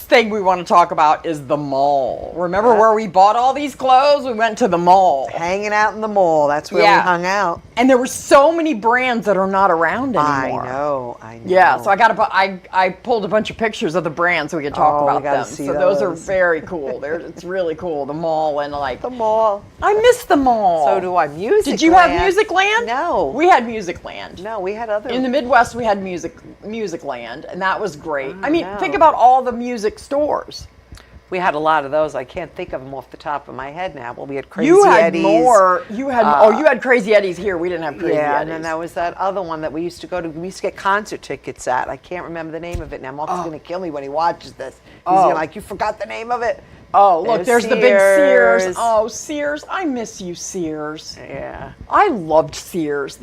B: thing we want to talk about is the mall. Remember where we bought all these clothes? We went to the mall.
C: Hanging out in the mall. That's where we hung out.
B: And there were so many brands that are not around anymore.
C: I know.
B: Yeah, so I pulled a bunch of pictures of the brands so we could talk about them. So those are very cool. It's really cool. The mall and
C: the mall.
B: I miss the mall.
C: So do I. Musicland.
B: Did you have Musicland?
C: No.
B: We had Musicland.
C: No, we had other.
B: In the Midwest, we had Musicland, and that was great. I mean, think about all the music stores.
C: We had a lot of those. I can't think of them off the top of my head now. Well, we had Crazy
B: You had
C: Eddie's.
B: more. You had you had Crazy Eddie's here. We didn't have Crazy Eddie's.
C: Yeah, and then there was that other one that we used to go to. We used to get concert tickets at. I can't remember the name of it now. Mark's going to kill me when he watches this. He's gonna like, you forgot the name of it.
B: Oh, look, there's the big Sears. Oh, Sears. I miss you, Sears.
C: Yeah.
B: I loved Sears.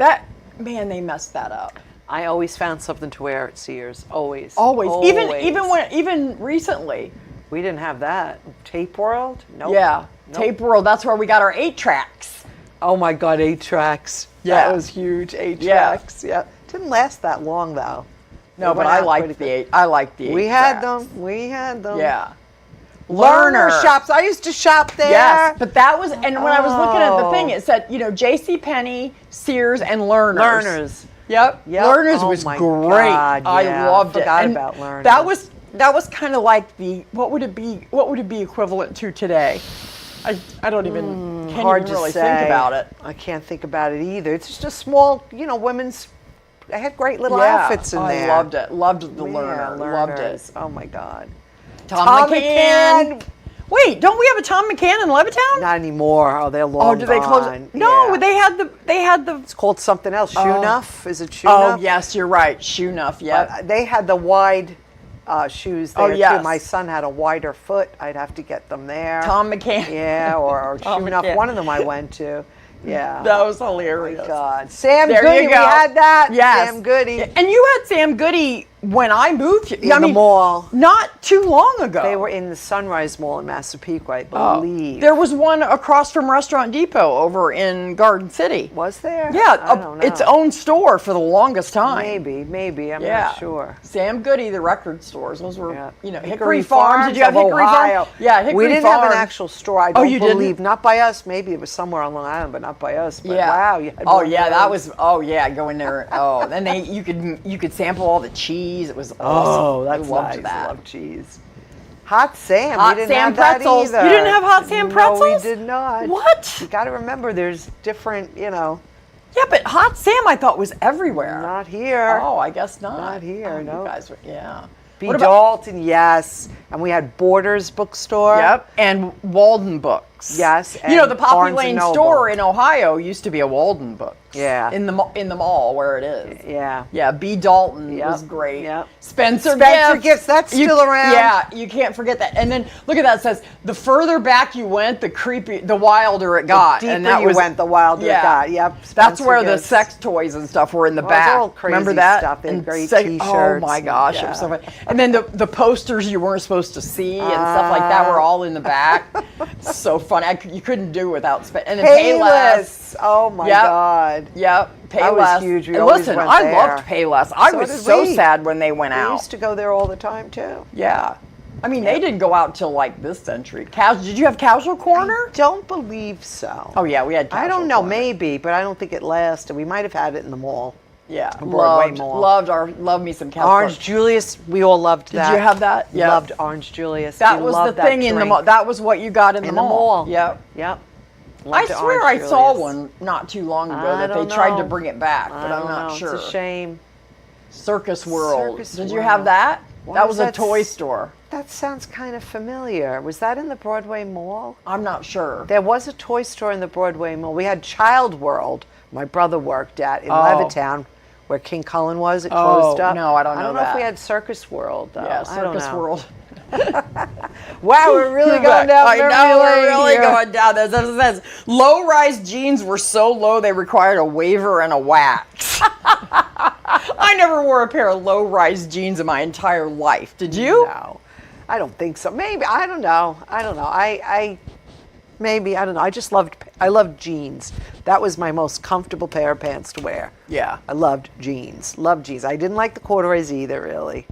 B: Man, they messed that up.
C: I always found something to wear at Sears. Always.
B: Even recently.
C: We didn't have that. Tape World? Nope.
B: Yeah. Nope. Tape World. That's where we got our 8-tracks.
C: Oh my God, 8-tracks.
B: Yeah.
C: That was huge. 8-tracks. Yeah. Didn't last that long though.
B: No, but I liked the 8. I liked the 8.
C: We had them.
B: Yeah.
C: Learner shops. I used to shop there.
B: Yes, but that was, and when I was looking at the thing, it said, JCPenney, Sears, and Learners. Yep. Learners was great.
C: God, yeah.
B: I loved it.
C: Forgot about Learners.
B: That was kind of like what would it be equivalent to today? I don't even can't even really think about it.
C: I can't think about it either. It's just a small, women's. They had great little outfits in there.
B: I loved it. Loved the Learner. Loved it.
C: Oh my God.
B: Tom McCann. Wait, don't we have a Tom McCann in Levittown?
C: Not anymore. Oh, they're long.
B: Oh, did they close it? No, they had the.
C: It's called something else. Shoe Nuff. Is it Shoe
B: Nuff?
C: Nuff?
B: Oh yes, you're right. Shoe Nuff. Yeah.
C: They had the wide shoes there too. My son had a wider foot. I'd have to get them there.
B: Tom McCann.
C: Yeah, or Shoe Nuff. One of them I went to. Yeah.
B: That was hilarious.
C: Oh my God. Sam Goody, we had that.
B: Yes.
C: Sam Goody.
B: And you had Sam Goody when I moved here.
C: In the mall.
B: Not too long ago.
C: They were in the Sunrise Mall in Massapequa, I believe.
B: There was one across from Restaurant Depot over in Garden City.
C: Was there?
B: Yeah.
C: I don't know.
B: Its own store for the longest time.
C: Maybe. I'm not sure.
B: Sam Goody, the record stores. Those were,
C: Hickory Farms.
B: Did you have Hickory Farms? Yeah, Hickory Farms.
C: We didn't have an actual store, I don't believe.
B: Didn't?
C: Not by us. Maybe it was somewhere on Long Island, but not by us. But wow. You had
B: go in there. Oh, then you could sample all the cheese. It was awesome.
C: Oh, that's
B: loved
C: nice.
B: that.
C: I love cheese. Hot Sam.
B: Hot
C: we didn't
B: Sam
C: have that
B: pretzels.
C: either.
B: You didn't have Hot Sam pretzels?
C: No, we did not.
B: What?
C: You got to remember, there's different,
B: Yeah, but Hot Sam I thought was everywhere.
C: Not here.
B: Oh, I guess not.
C: Not here. No.
B: You guys were, yeah.
C: B. Dalton, yes. And we had Borders bookstore.
B: Yep. And Walden Books.
C: Yes.
B: The Poppy Lane store in Ohio used to be a Walden Books.
C: Yeah.
B: In the mall where it is.
C: Yeah.
B: Yeah. B. Dalton was great.
C: Yep.
B: Spencer
C: Gifts. That's still around.
B: Yeah. You can't forget that. And then look at that. It says the further back you went, the wilder it got.
C: The deeper you went, the wilder it got. Yep.
B: That's where the sex toys and stuff were in the back.
C: All crazy
B: Remember that?
C: Stuff. They had great T-shirts.
B: Oh my gosh, it was so fun. And then the posters you weren't supposed to see and stuff like that were all in the back. So funny. You couldn't do without spending. And then Payless.
C: Oh my God.
B: Yep. Payless.
C: That was huge. We
B: listen,
C: went
B: I
C: there.
B: loved Payless. I was so sad when they went out.
C: We used to go there all the time too.
B: Yeah. I mean, they didn't go out till like this century. Did you have Casual Corner?
C: I don't believe so.
B: Oh yeah, we had Casual
C: I don't know,
B: Corner.
C: Maybe, but I don't think it lasted. We might have had it in the mall.
B: Yeah,
C: Broadway Mall.
B: Loved me some Casual
C: Orange Julius. We all loved that.
B: Did you have that?
C: Yeah. Loved Orange Julius.
B: That was the thing in the mall. That was what you got in the mall.
C: Yep.
B: I swear I saw one not too long ago that they tried to bring it back, but I'm not sure.
C: It's a shame.
B: Circus World. Did you have that? That was a toy store.
C: That sounds kind of familiar. Was that in the Broadway Mall?
B: I'm not sure.
C: There was a toy store in the Broadway Mall. We had Child World. My brother worked at in Levittown, where King Cullen was. It closed up.
B: No, I don't know.
C: I don't know if we had Circus World though.
B: Yeah, Circus World.
C: Wow, we're really going down.
B: I know, we're really going down. This says low-rise jeans were so low they required a waiver and a wax. I never wore a pair of low-rise jeans in my entire life. Did you?
C: No, I don't think so. Maybe I don't know. Maybe I don't know. I loved jeans. That was my most comfortable pair of pants to wear.
B: Yeah,
C: I loved jeans. Loved jeans. I didn't like the corduroys either, really.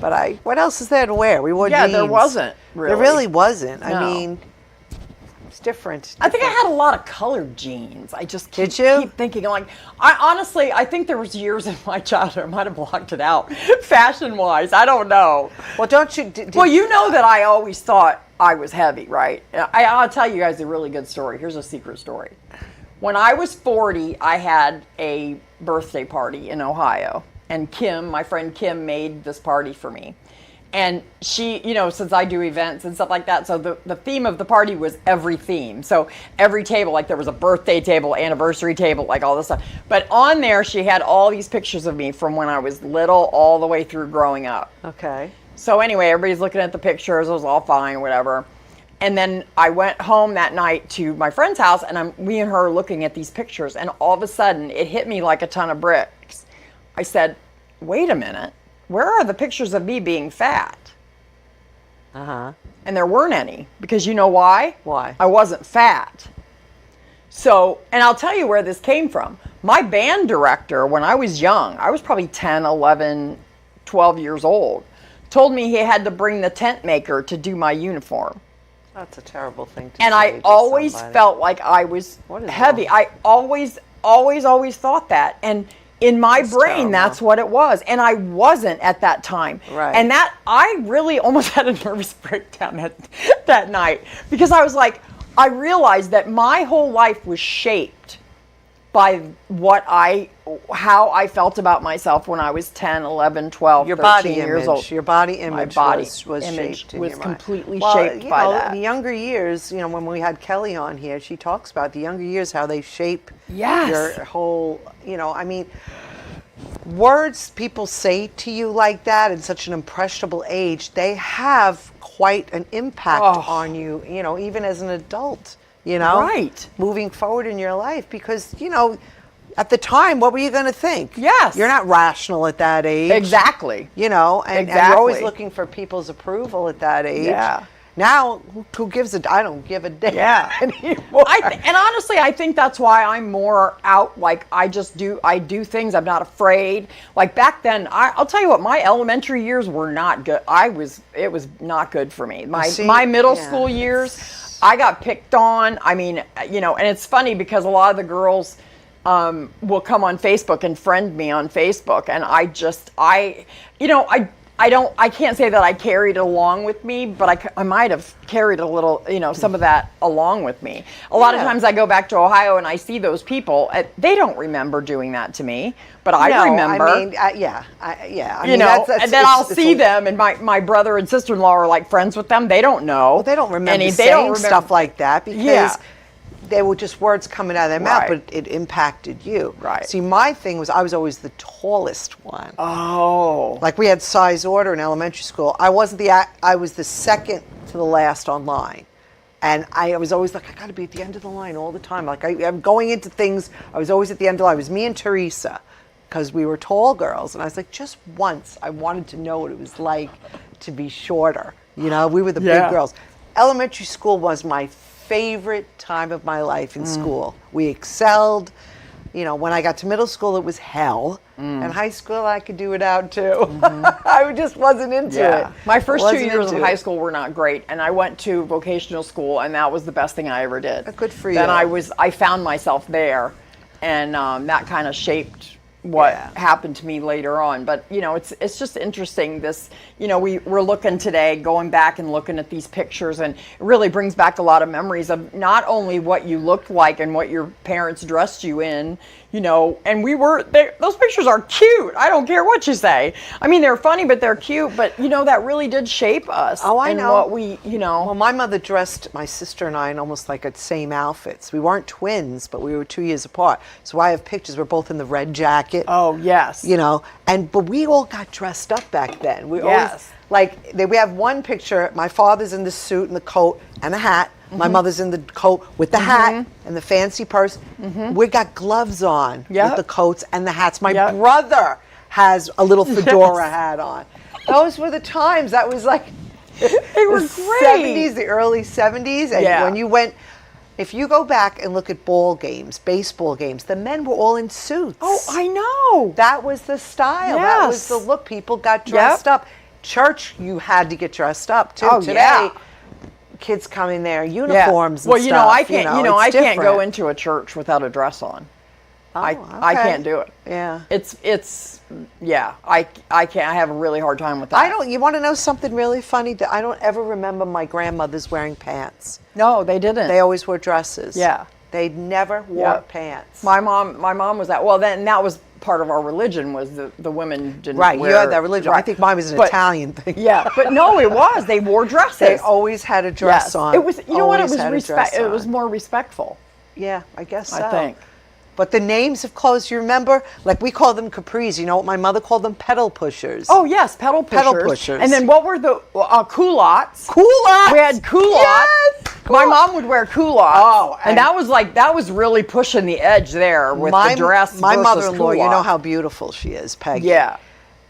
C: But what else is there to wear? We wore jeans.
B: Yeah, there wasn't, really.
C: There really wasn't.
B: No.
C: I mean, it's different.
B: I think I had a lot of colored jeans. I just keep thinking, like, I think there was years in my childhood, I might have blocked it out, fashion-wise. I don't know.
C: Well, don't you...
B: Well, you know that I always thought I was heavy, right? I'll tell you guys a really good story. Here's a secret story. When I was 40, I had a birthday party in Ohio. And Kim, my friend Kim, made this party for me. And she, since I do events and stuff like that, so the theme of the party was every theme. So every table, like there was a birthday table, anniversary table, like all this stuff. But on there, she had all these pictures of me from when I was little all the way through growing up.
C: Okay.
B: So anyway, everybody's looking at the pictures. It was all fine, whatever. And then I went home that night to my friend's house, and me and her looking at these pictures. And all of a sudden, it hit me like a ton of bricks. I said, wait a minute. Where are the pictures of me being fat?
C: Uh-huh.
B: And there weren't any. Because you know why?
C: Why?
B: I wasn't fat. So, and I'll tell you where this came from. My band director, when I was young, I was probably 10, 11, 12 years old, told me he had to bring the tent maker to do my uniform.
C: That's a terrible thing to say.
B: And I always felt like I was heavy. I always thought that. And in my brain, that's what it was. And I wasn't at that time.
C: Right.
B: And I really almost had a nervous breakdown that night. Because I was like, I realized that my whole life was shaped by how I felt about myself when I was 10, 11, 12, 13 years old.
C: Your body image was
B: image
C: shaped in
B: was
C: your
B: completely
C: mind.
B: shaped by that.
C: In the younger years, when we had Kelly on here, she talks about the younger years, how they shape
B: Yes.
C: your whole, words people say to you like that in such an impressionable age, they have quite an impact on you, even as an adult.
B: Right.
C: Moving forward in your life, because, at the time, what were you going to think?
B: Yes.
C: You're not rational at that age.
B: Exactly.
C: And you're always looking for people's approval at that age.
B: Yeah.
C: Now, who gives I don't give a damn anymore.
B: And honestly, I think that's why I'm more out. Like, I do things. I'm not afraid. Like back then, I'll tell you what, my elementary years were not good. It was not good for me. My middle school years, I got picked on. I mean, and it's funny because a lot of the girls will come on Facebook and friend me on Facebook. And I can't say that I carried it along with me, but I might have carried a little, some of that along with me. A lot of times I go back to Ohio and I see those people. They don't remember doing that to me, but I remember.
C: I mean,
B: and then I'll see them, and my brother and sister-in-law are like friends with them. They don't know.
C: Well, they don't remember saying stuff like that because they were just words coming out of their mouth, but it impacted you.
B: Right.
C: See, my thing was I was always the tallest one.
B: Oh.
C: Like we had size order in elementary school. I was the second to the last on line. And I was always like, I got to be at the end of the line all the time. Like I'm going into things, I was always at the end of the line. It was me and Teresa because we were tall girls. And I was like, just once I wanted to know what it was like to be shorter. We were the big girls. Elementary school was my favorite time of my life in school. We excelled. When I got to middle school, it was hell. And high school, I could do it out too. I just wasn't into it.
B: My first 2 years of high school were not great, and I went to vocational school, and that was the best thing I ever did.
C: Good for you.
B: Then I found myself there, and that kind of shaped what happened to me later on. But it's just interesting, this we're looking today, going back and looking at these pictures, and it really brings back a lot of memories of not only what you looked like and what your parents dressed you in, and those pictures are cute. I don't care what you say. I mean, they're funny, but they're cute. But that really did shape us.
C: Oh, I know.
B: What we Well,
C: my mother dressed my sister and I in almost like the same outfits. We weren't twins, but we were 2 years apart. So I have pictures. We're both in the red jacket.
B: Oh, yes.
C: But we all got dressed up back then. We always, we have one picture. My father's in the suit and the coat and a hat. My mother's in the coat with the hat and the fancy purse. We got gloves on with the coats and the hats. My brother has a little fedora hat on. Those were the times. That was like
B: they were great.
C: The early 70s. And when you went, if you go back and look at ball games, baseball games, the men were all in suits.
B: Oh, I know.
C: That was the style.
B: Yes.
C: That was the look. People got dressed up. church, you had to get dressed up too.
B: Oh,
C: Today,
B: yeah.
C: kids come in their uniforms and
B: well,
C: stuff.
B: you know, I can't. I can't go
C: different.
B: into a church without a dress on.
C: Oh,
B: I
C: okay.
B: can't do it.
C: Yeah.
B: It's yeah. I can't. I have a really hard time with that.
C: I don't. You want to know something really funny? That I don't ever remember my grandmothers wearing pants.
B: No, they didn't.
C: They always wore dresses.
B: Yeah.
C: They never wore pants.
B: My mom was that. Well, then that was part of our religion was the women didn't
C: Right,
B: wear.
C: you had that religion.
B: Right.
C: I think mine was an
B: But-
C: Italian thing.
B: Yeah, but no, it was. They wore dresses.
C: They always had a dress
B: Yes.
C: on.
B: It was. You know what? It
C: Always
B: was
C: had a dress
B: It was
C: on.
B: more respectful.
C: Yeah, I guess so.
B: I think.
C: But the names of clothes, you remember? Like we call them capris. You know what my mother called them? Pedal pushers.
B: Oh yes, pedal pushers.
C: Pedal pushers.
B: And then what were the culottes?
C: Culottes!
B: We had culottes.
C: Yes!
B: My mom would wear culottes.
C: Oh,
B: and that was really pushing the edge there with the dress.
C: My
B: versus
C: mother-in-law, you know
B: culotte.
C: how beautiful she is, Peggy.
B: Yeah.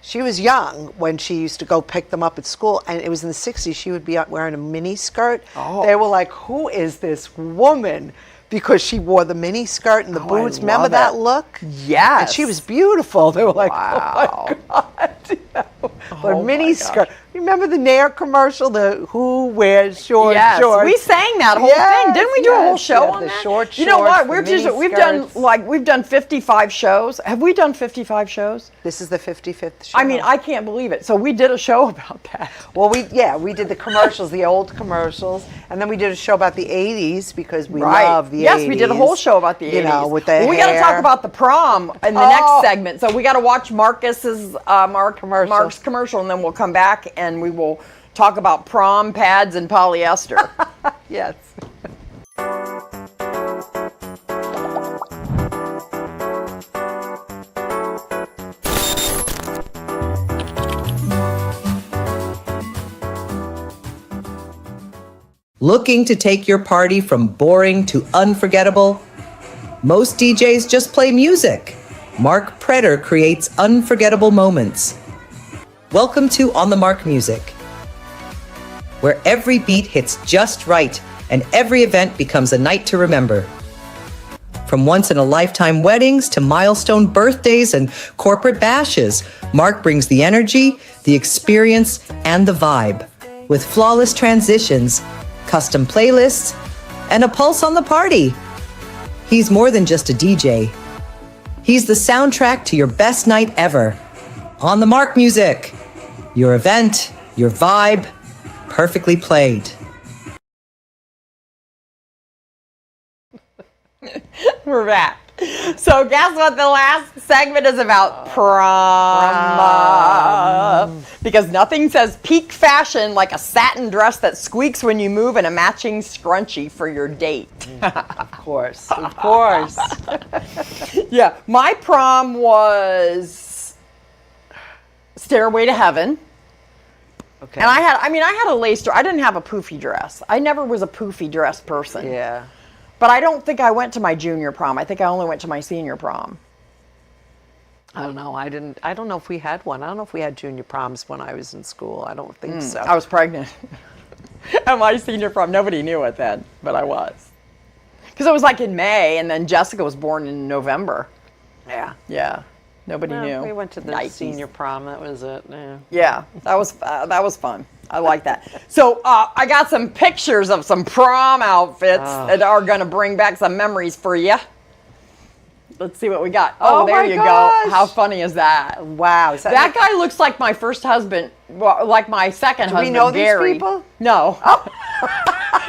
C: She was young when she used to go pick them up at school, and it was in the 60s. She would be out wearing a mini skirt.
B: Oh.
C: They were like, who is this woman? Because she wore the mini skirt and the boots. Remember
B: love
C: that
B: it.
C: look?
B: Yes.
C: And she was beautiful. They were like,
B: Wow.
C: oh my God. You know? But
B: Oh
C: mini
B: my
C: skirt. Remember the Nair commercial, the who wears short
B: Yes,
C: shorts?
B: we sang that whole
C: Yes,
B: thing. Didn't we do a whole
C: yes,
B: show
C: yeah,
B: on
C: the
B: that?
C: short
B: You know what?
C: shorts, the mini
B: We've done
C: skirts.
B: we've done 55 shows. Have we done 55 shows?
C: This is the 55th show.
B: I mean, I can't believe it. So we did a show about that.
C: Well, we did the commercials, the old commercials, and then we did a show about the 80s because we
B: Right.
C: love the 80s.
B: Yes, we did a whole show about the 80s.
C: You know, with the
B: Well, we got to
C: hair.
B: talk about the prom in the
C: Oh.
B: next segment. So we got to watch Marcus's
C: Commercial.
B: Mark's commercial, and then we'll come back and we will talk about prom pads and polyester.
C: Yes.
G: Looking to take your party from boring to unforgettable? Most DJs just play music. Mark Pretter creates unforgettable moments. Welcome to On the Mark Music, where every beat hits just right and every event becomes a night to remember. From once-in-a-lifetime weddings to milestone birthdays and corporate bashes, Mark brings the energy, the experience, and the vibe. With flawless transitions, custom playlists, and a pulse on the party. He's more than just a DJ. He's the soundtrack to your best night ever. On the Mark Music. Your event, your vibe, perfectly played.
B: We're back. So guess what the last segment is about? Prom. Because nothing says peak fashion like a satin dress that squeaks when you move and a matching scrunchie for your date.
C: Of course. Of course.
B: Yeah, my prom was Stairway to Heaven.
C: Okay.
B: And I had a lace dress. I didn't have a poofy dress. I never was a poofy dress person.
C: Yeah.
B: But I don't think I went to my junior prom. I think I only went to my senior prom.
C: I don't know. I don't know if we had one. I don't know if we had junior proms when I was in school. I don't think so.
B: I was pregnant at my senior prom. Nobody knew it then, but I was. Because it was like in May, and then Jessica was born in November.
C: Yeah.
B: Yeah, nobody knew.
C: We went to the
B: Yikes.
C: senior prom. That was it. Yeah.
B: Yeah, that was fun. I like that. So I got some pictures of some prom outfits that are going to bring back some memories for you. Let's see what we got. Oh, there
C: my
B: you
C: gosh.
B: go. How funny is that?
C: Wow. Is
B: That guy looks like my first husband, well, like my second husband,
C: we know these
B: Gary.
C: people?
B: No.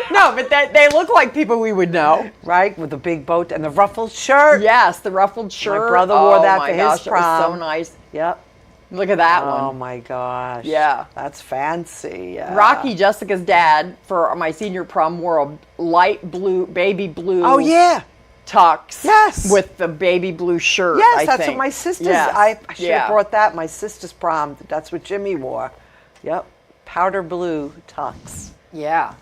B: No, but they look like people we would know.
C: right? With the big boat and the ruffled shirt.
B: Yes, the ruffled shirt.
C: brother wore that
B: my
C: for his
B: gosh, it was so
C: prom.
B: nice.
C: Yep.
B: Look at that
C: Oh
B: one.
C: my gosh.
B: Yeah.
C: That's fancy. Yeah.
B: Rocky, Jessica's dad, for my senior prom, wore a light blue, baby blue
C: Oh yeah.
B: tux.
C: Yes.
B: With the baby blue shirt.
C: Yes,
B: I
C: that's
B: think.
C: what my sister's.
B: Yes.
C: I should
B: Yeah.
C: have brought that. My sister's prom. That's what Jimmy wore. Yep. Powder blue tux.
B: Yeah.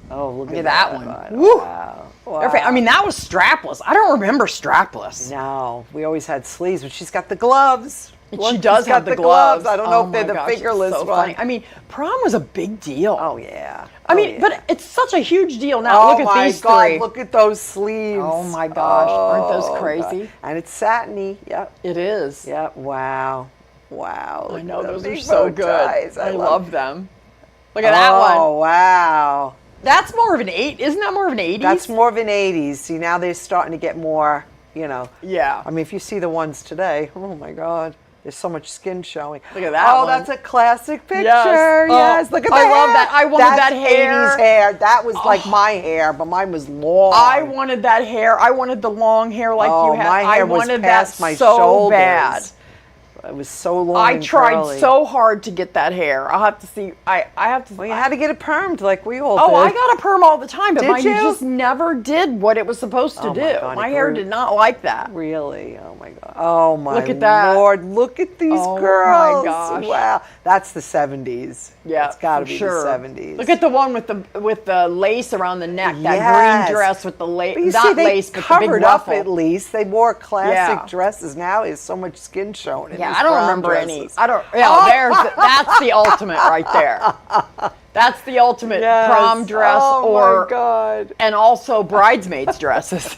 C: Oh, look
B: Look
C: at
B: at that one.
C: Wow.
B: Woo.
C: Wow.
B: I mean, that was strapless. I don't remember strapless.
C: No, we always had sleeves, but she's got the gloves.
B: And
C: Look,
B: she does
C: she's got
B: have the gloves.
C: I don't know
B: Oh
C: if they're
B: my
C: the
B: gosh, it's
C: fingerless
B: so
C: one.
B: funny. I mean, prom was a big deal.
C: Oh yeah.
B: I mean,
C: yeah.
B: but it's such a huge deal now.
C: Oh
B: Look at
C: my
B: these
C: God!
B: three.
C: Look at those sleeves.
B: Oh my gosh, aren't those
C: Oh,
B: crazy?
C: God. And it's satiny. Yep.
B: It is.
C: Yep. Wow. Wow.
B: I know, those are so good. I love them. Look at that one.
C: Oh, wow.
B: That's more of an isn't that more of an 80s?
C: That's more of an 80s. See, now they're starting to get more,
B: Yeah.
C: I mean, if you see the ones today, oh my God, there's so much skin showing.
B: Look at that one.
C: That's a classic picture.
B: Yes.
C: Look at that.
B: I love that. I wanted that hair.
C: 80s hair. That was like my hair, but mine was long.
B: I wanted that hair. I wanted the long hair like you had.
C: My hair
B: I
C: was
B: wanted
C: past
B: that
C: my
B: so
C: shoulders.
B: bad.
C: It was so long.
B: I
C: and
B: tried
C: curly.
B: so hard to get that hair. I'll have to see. I have to.
C: Well, you had to get it permed like we all
B: Oh,
C: did.
B: I got a perm all the time, but
C: Did
B: mine
C: you?
B: just never did what it was supposed to
C: Oh,
B: do.
C: my God,
B: My
C: it
B: hair
C: grew.
B: did not like that.
C: Really? Oh my God. Oh my
B: Look at that.
C: Lord. Look at these
B: Oh, my
C: girls.
B: gosh.
C: Wow. That's the 70s.
B: Yeah,
C: It's got to
B: for
C: be
B: sure.
C: the 70s.
B: Look at the one with the lace around the neck. That
C: Yes.
B: green dress with the lace.
C: But you
B: Not
C: see, they
B: lace, but the big
C: covered up
B: ruffle.
C: at least. They wore classic
B: Yeah.
C: dresses. Now is so much skin showing. In
B: Yeah,
C: these
B: I don't
C: brown
B: remember
C: dresses.
B: any. I don't. Yeah, that's the ultimate right there. That's the ultimate
C: Yes.
B: prom dress,
C: oh
B: or
C: my God.
B: and also bridesmaids dresses.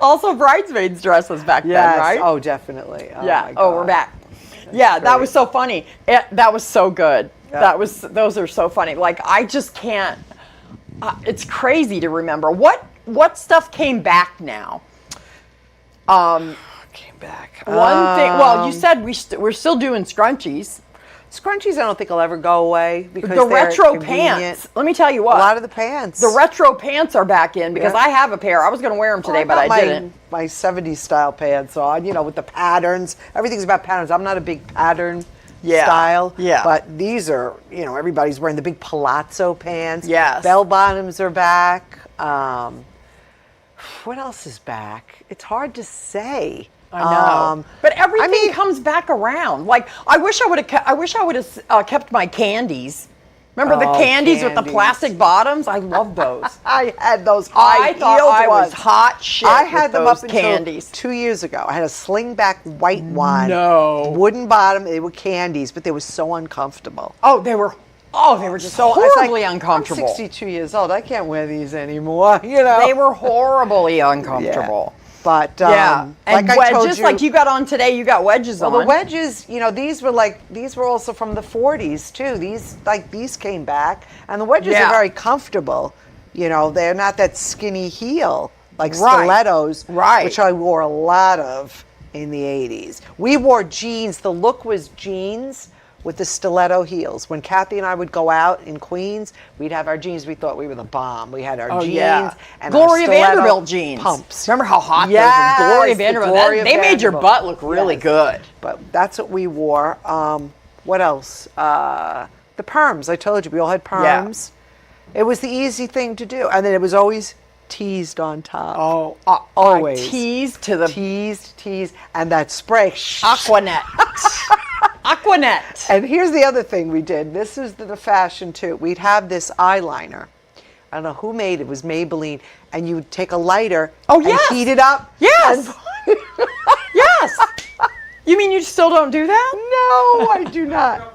B: Also bridesmaids dresses back
C: Yes.
B: then, right?
C: Oh, definitely. Oh,
B: yeah.
C: my
B: Oh, we're
C: God.
B: back. Yeah, that
C: great.
B: was so funny. That was so good.
C: Yeah.
B: Those are so funny. Like, I just can't. It's crazy to remember what stuff came back now.
C: Came back.
B: One thing. Well, you said we're still doing scrunchies.
C: Scrunchies, I don't think will ever go away because
B: The
C: they're
B: retro
C: convenient.
B: pants. Let me tell you what.
C: A lot of the pants.
B: The retro pants are back in because
C: Yeah.
B: I have a pair. I was going to wear them today, but
C: got
B: I didn't.
C: My 70s style pants on, with the patterns. Everything's about patterns. I'm not a big pattern style.
B: Yeah.
C: But these are, everybody's wearing the big palazzo pants.
B: Yes.
C: Bell bottoms are back. What else is back? It's hard to say.
B: I know, but everything comes back around. Like, I wish I would have kept my candies. Remember the candies with the plastic bottoms? I love those.
C: I had those
B: I
C: high
B: thought
C: heeled
B: I was
C: ones.
B: hot shit.
C: I had
B: with
C: them
B: those
C: up until
B: candies
C: 2 years ago. I had a slingback white one.
B: No.
C: Wooden bottom. They were candies, but they were so uncomfortable.
B: they were just
C: So I was like,
B: horribly uncomfortable.
C: I'm 62 years old. I can't wear these anymore.
B: They were horribly uncomfortable.
C: But
B: Yeah, and
C: like I told
B: just
C: you,
B: like you got on today, you got wedges on.
C: the wedges, these were also from the 40s too. These came back, and the wedges
B: Yeah.
C: are very comfortable. They're not that skinny heel like
B: Right.
C: stilettos,
B: Right.
C: which I wore a lot of in the 80s. We wore jeans. The look was jeans with the stiletto heels. When Kathy and I would go out in Queens, we'd have our jeans. We thought we were the bomb. We had our jeans and our
B: Gloria
C: stiletto
B: Vanderbilt jeans.
C: pumps.
B: Remember how hot
C: Yes,
B: those were? Gloria
C: the
B: Vanderbilt.
C: Gloria
B: They made your
C: Vanderbilt.
B: butt look really
C: Yes.
B: good.
C: But that's what we wore. What else? The perms. I told you we all had perms. It was the easy thing to do, and then it was always teased on top.
B: Oh,
C: always
B: teased to the
C: teased, and that spray.
B: Aquanet. Aquanet.
C: And here's the other thing we did. This is the fashion too. We'd have this eyeliner. I don't know who made it. It was Maybelline, and you would take a lighter and heat it up.
B: Yes. Yes. You mean you still don't do that?
C: No, I do not.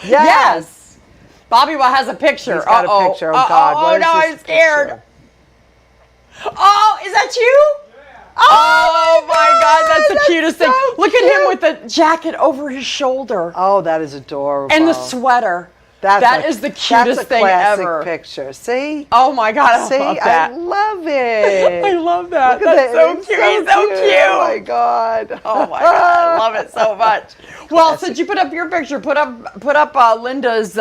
B: Yes. Bobby has a picture.
C: He's got a picture. Oh God! What
B: Oh
C: is
B: no,
C: this
B: I'm scared.
C: picture?
B: Oh, is that you? Oh my God, that's the cutest thing.
C: so
B: Look at him with the jacket over his shoulder
C: Oh, that is adorable.
B: and the sweater. That is the cutest
C: that's a
B: thing
C: classic
B: ever.
C: picture. See?
B: Oh my God, I
C: See?
B: love
C: I
B: that.
C: love it.
B: I love that.
C: Look at
B: That's
C: that.
B: so
C: It's
B: cute. He's so cute.
C: Oh my God.
B: Oh my God, I love it so much. Well, since you put up your picture, put up Linda's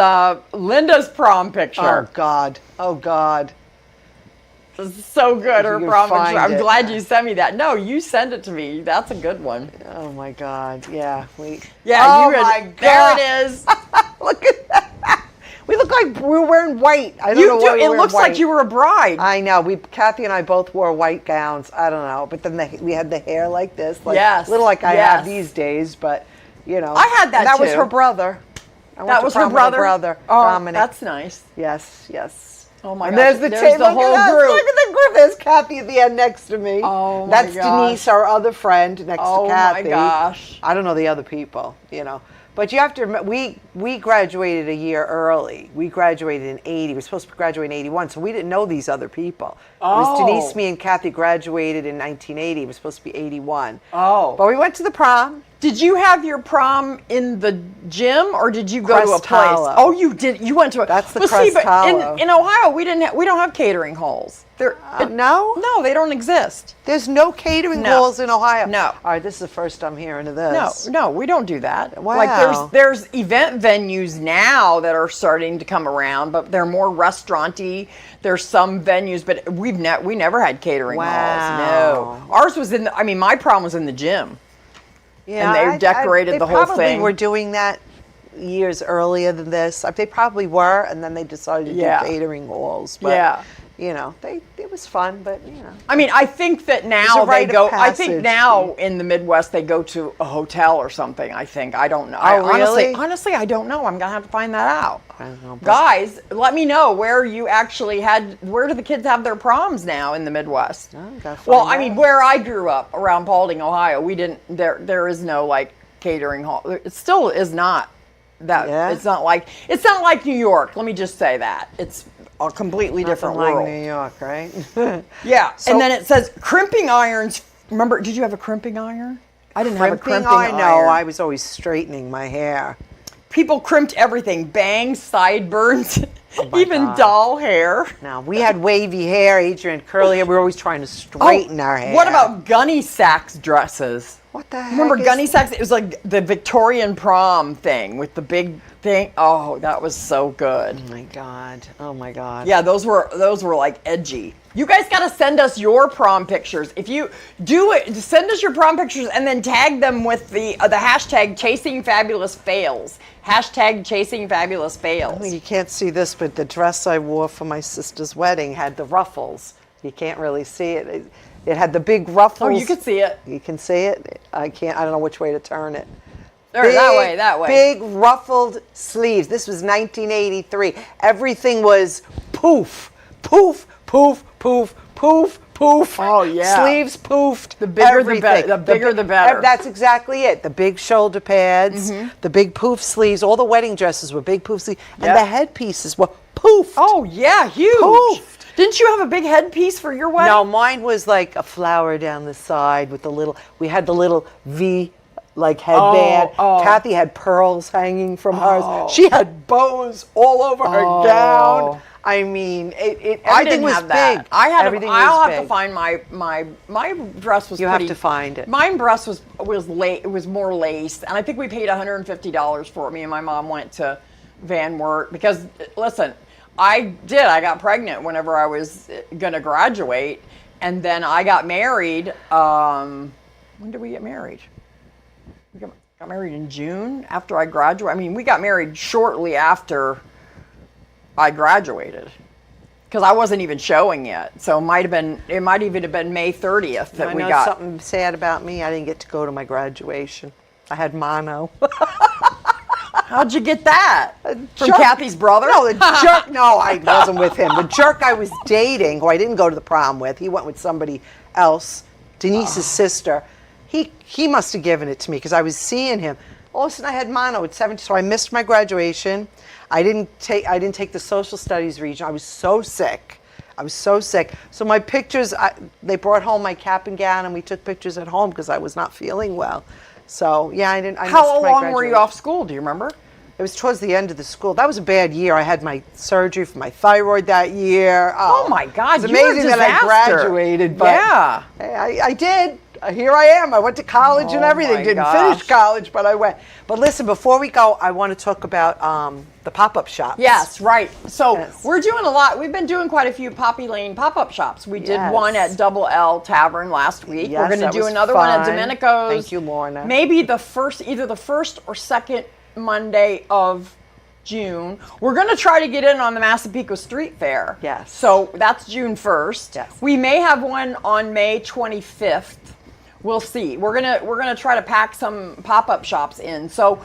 B: prom picture.
C: Oh God. Oh God.
B: This is so good, her
C: you can
B: prom picture.
C: find
B: I'm
C: it.
B: glad you sent me that. No, you send it to me. That's a good one.
C: Oh my God. Yeah.
B: Yeah,
C: Oh
B: you
C: my God.
B: There it is.
C: Look at that. We look like we were wearing white. I don't
B: You
C: know
B: do.
C: why we
B: It
C: were
B: looks
C: white.
B: like you were a bride.
C: I know. Kathy and I both wore white gowns. I don't know, but then we had the hair like this, like
B: Yes,
C: little like I
B: yes.
C: have these days. But
B: I had that
C: and that was
B: too.
C: her brother. I went
B: That
C: to
B: was her
C: prom with
B: brother.
C: brother,
B: Oh,
C: Dominic.
B: that's nice.
C: Yes.
B: Oh my
C: And
B: gosh,
C: there's the
B: there's the
C: look
B: whole
C: at us.
B: group.
C: Look at the group. There's Kathy at the end next to me.
B: Oh my
C: That's
B: gosh.
C: Denise, our other friend, next
B: Oh
C: to
B: my
C: Kathy.
B: gosh.
C: I don't know the other people, But you have to remember, we graduated a year early. We graduated in 80. We were supposed to graduate in 81, so we didn't know these other people. It was Denise, me, and Kathy graduated in 1980. It was supposed to be 81.
B: Oh.
C: But we went to the prom.
B: Did you have your prom in the gym, or did you go to a
C: Crest
B: place?
C: Hollow.
B: Oh, you did. You went to a.
C: That's the
B: Well,
C: Crest
B: but
C: Hollow.
B: in Ohio, we don't have catering halls.
C: No?
B: No, they don't exist.
C: There's no catering
B: No.
C: halls in Ohio.
B: No.
C: All right, this is the first I'm hearing of this.
B: No, we don't do that.
C: Wow.
B: Like there's event venues now that are starting to come around, but they're more restauranty. There's some venues, but we never had catering halls. No, ours was my prom was in the gym.
C: Yeah,
B: and they decorated the whole
C: They probably
B: thing.
C: were doing that years earlier than this. They probably were, and then they decided to do catering halls. But, it was fun, but,
B: I think that now
C: It's a rite
B: they go.
C: of
B: I think
C: passage.
B: now in the Midwest they go to a hotel or something. I think I don't know.
C: Really?
B: Honestly, I don't know. I'm gonna have to find that out.
C: I don't know, but-
B: Guys, let me know where you actually had. Where do the kids have their proms now in the Midwest?
C: gotta find
B: Well,
C: out.
B: where I grew up around Paulding, Ohio, we didn't. There is no like catering hall. It still is not. That
C: Yeah?
B: it's not like New York. Let me just say that it's a completely different
C: Nothing
B: world.
C: like New York, right?
B: Yeah,
C: So-
B: and then it says crimping irons. Remember, did you have a crimping iron? I didn't have a crimping iron.
C: No, I was always straightening my hair.
B: People crimped everything: bangs, sideburns,
C: my
B: even
C: God.
B: doll hair.
C: Now, we had wavy hair, Adrian, curly hair. We were always trying to straighten our hair.
B: What about gunny sacks dresses?
C: What the heck?
B: Remember
C: is
B: gunny sacks? It was like the Victorian prom thing with the big thing. Oh, that was so good.
C: Oh my God. Oh my God.
B: Yeah, those were like edgy. You guys got to send us your prom pictures. If you do it, send us your prom pictures and then tag them with the hashtag Chasing Fabulous Fails. Hashtag Chasing Fabulous Fails.
C: Well, you can't see this, but the dress I wore for my sister's wedding had the ruffles. You can't really see it. It had the big ruffles.
B: Oh, you can see it.
C: You can see it? I can't. I don't know which way to turn it.
B: There, that way.
C: Big ruffled sleeves. This was 1983. Everything was poof, poof, poof, poof, poof, poof.
B: Oh, yeah.
C: Sleeves poofed.
B: The bigger the
C: everything.
B: better. The bigger the better.
C: That's exactly it. The big shoulder pads, the big poof sleeves. All the wedding dresses were big poof sleeves, and
B: Yep.
C: the headpieces were poofed.
B: Oh, yeah, huge.
C: Poofed.
B: Didn't you have a big headpiece for your wedding?
C: No, mine was like a flower down the side with the little. We had the little V. Like headband.
B: Oh.
C: Kathy had pearls hanging from hers. She had bows all over her gown. I mean,
B: I
C: everything
B: didn't
C: was
B: have that.
C: big.
B: I had.
C: Everything
B: I'll
C: was
B: have to
C: big.
B: find my dress was.
C: You have
B: pretty,
C: to find it.
B: My dress was It was more lace, and I think we paid $150 for it. Me and my mom went to Van Wert because listen, I got pregnant whenever I was going to graduate, and then I got married. When did we get married? We got married in June after I graduated. I mean, we got married shortly after I graduated because I wasn't even showing yet. So it might even have been May 30th that
C: I
B: we
C: know
B: got.
C: something sad about me. I didn't get to go to my graduation. I had mono.
B: How'd you get that? From
C: jerk-
B: Kathy's brother?
C: No, the jerk. No, I wasn't with him. The jerk I was dating, who I didn't go to the prom with, he went with somebody else, Denise's sister. He must have given it to me because I was seeing him. All of a sudden, I had mono at 17, so I missed my graduation. I didn't take the social studies region. I was so sick. So my pictures, they brought home my cap and gown, and we took pictures at home because I was not feeling well. So yeah, I didn't. I
B: How
C: missed my
B: long were you
C: graduation.
B: off school? Do you remember?
C: It was towards the end of the school. That was a bad year. I had my surgery for my thyroid that year.
B: Oh my God,
C: It's
B: you were a
C: amazing that I
B: disaster.
C: graduated. But
B: Yeah.
C: hey, I did. Here I am. I went to college and
B: Oh
C: everything.
B: my
C: Didn't
B: gosh.
C: finish college, but I went. But listen, before we go, I want to talk about the pop-up shops.
B: Yes, right. So
C: Yes.
B: we're doing a lot. We've been doing quite a few Poppy Lane pop-up shops. We did
C: Yes.
B: one at Double L Tavern last week.
C: Yes,
B: we're going to
C: that
B: do
C: was
B: another one at
C: fun.
B: Domenico's.
C: Thank you, Lorna.
B: Maybe either the first or second Monday of June. We're going to try to get in on the Massapequa Street Fair.
C: Yes.
B: So that's June 1st.
C: Yes.
B: We may have one on May 25th. We'll see. We're gonna try to pack some pop-up shops in. So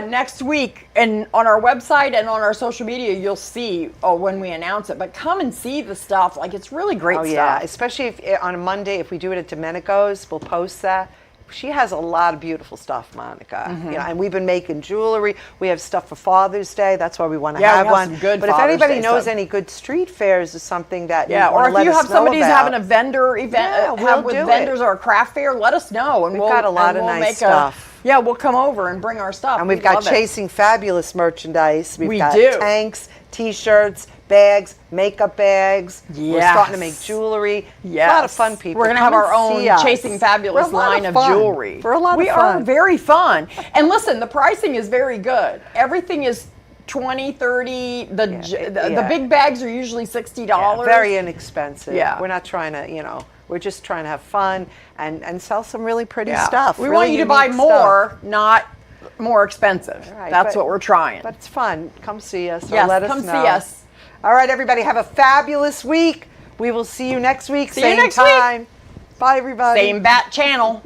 B: next week, and on our website and on our social media, you'll see when we announce it. But come and see the stuff. Like, it's really great
C: Oh
B: stuff.
C: yeah, especially if on a Monday, if we do it at Domenico's, we'll post that. She has a lot of beautiful stuff, Monica.
B: Mm-hmm.
C: You know, and we've been making jewelry. We have stuff for Father's Day. That's why we want to
B: Yeah, we
C: have
B: have
C: one.
B: some good
C: but if
B: Father's
C: anybody
B: Day
C: knows
B: stuff.
C: any good street fairs or something that
B: Yeah,
C: you
B: or
C: want
B: if
C: to let
B: you
C: us
B: have
C: know
B: somebody who's
C: about.
B: having a vendor event,
C: Yeah, we'll
B: with
C: do
B: vendors
C: it.
B: or a craft fair, let us know, and
C: We've got a lot of
B: we'll
C: nice
B: make
C: stuff.
B: Yeah, we'll come over and bring our stuff.
C: And we've got Chasing Fabulous merchandise. We've got
B: do.
C: tanks, T-shirts, bags, makeup bags.
B: Yes.
C: We're starting to make jewelry.
B: Yes.
C: A lot of fun, people.
B: We're going to have our own Chasing Fabulous line of jewelry.
C: For a lot of fun.
B: We are very fun. And listen, the pricing is very good. Everything is 20, 30. The big bags are usually $60.
C: Yeah, very inexpensive.
B: Yeah.
C: We're not trying to, we're just trying to have fun and sell some really pretty stuff.
B: We
C: really
B: want you to buy
C: unique
B: more,
C: stuff.
B: not more expensive.
C: Right,
B: That's what we're trying.
C: But it's fun. Come see us.
B: Yes,
C: or let us
B: come
C: know.
B: see us.
C: All right, everybody, have a fabulous week. We will see you next week,
B: See you
C: same
B: next week.
C: time. Bye, everybody.
B: Same bat channel.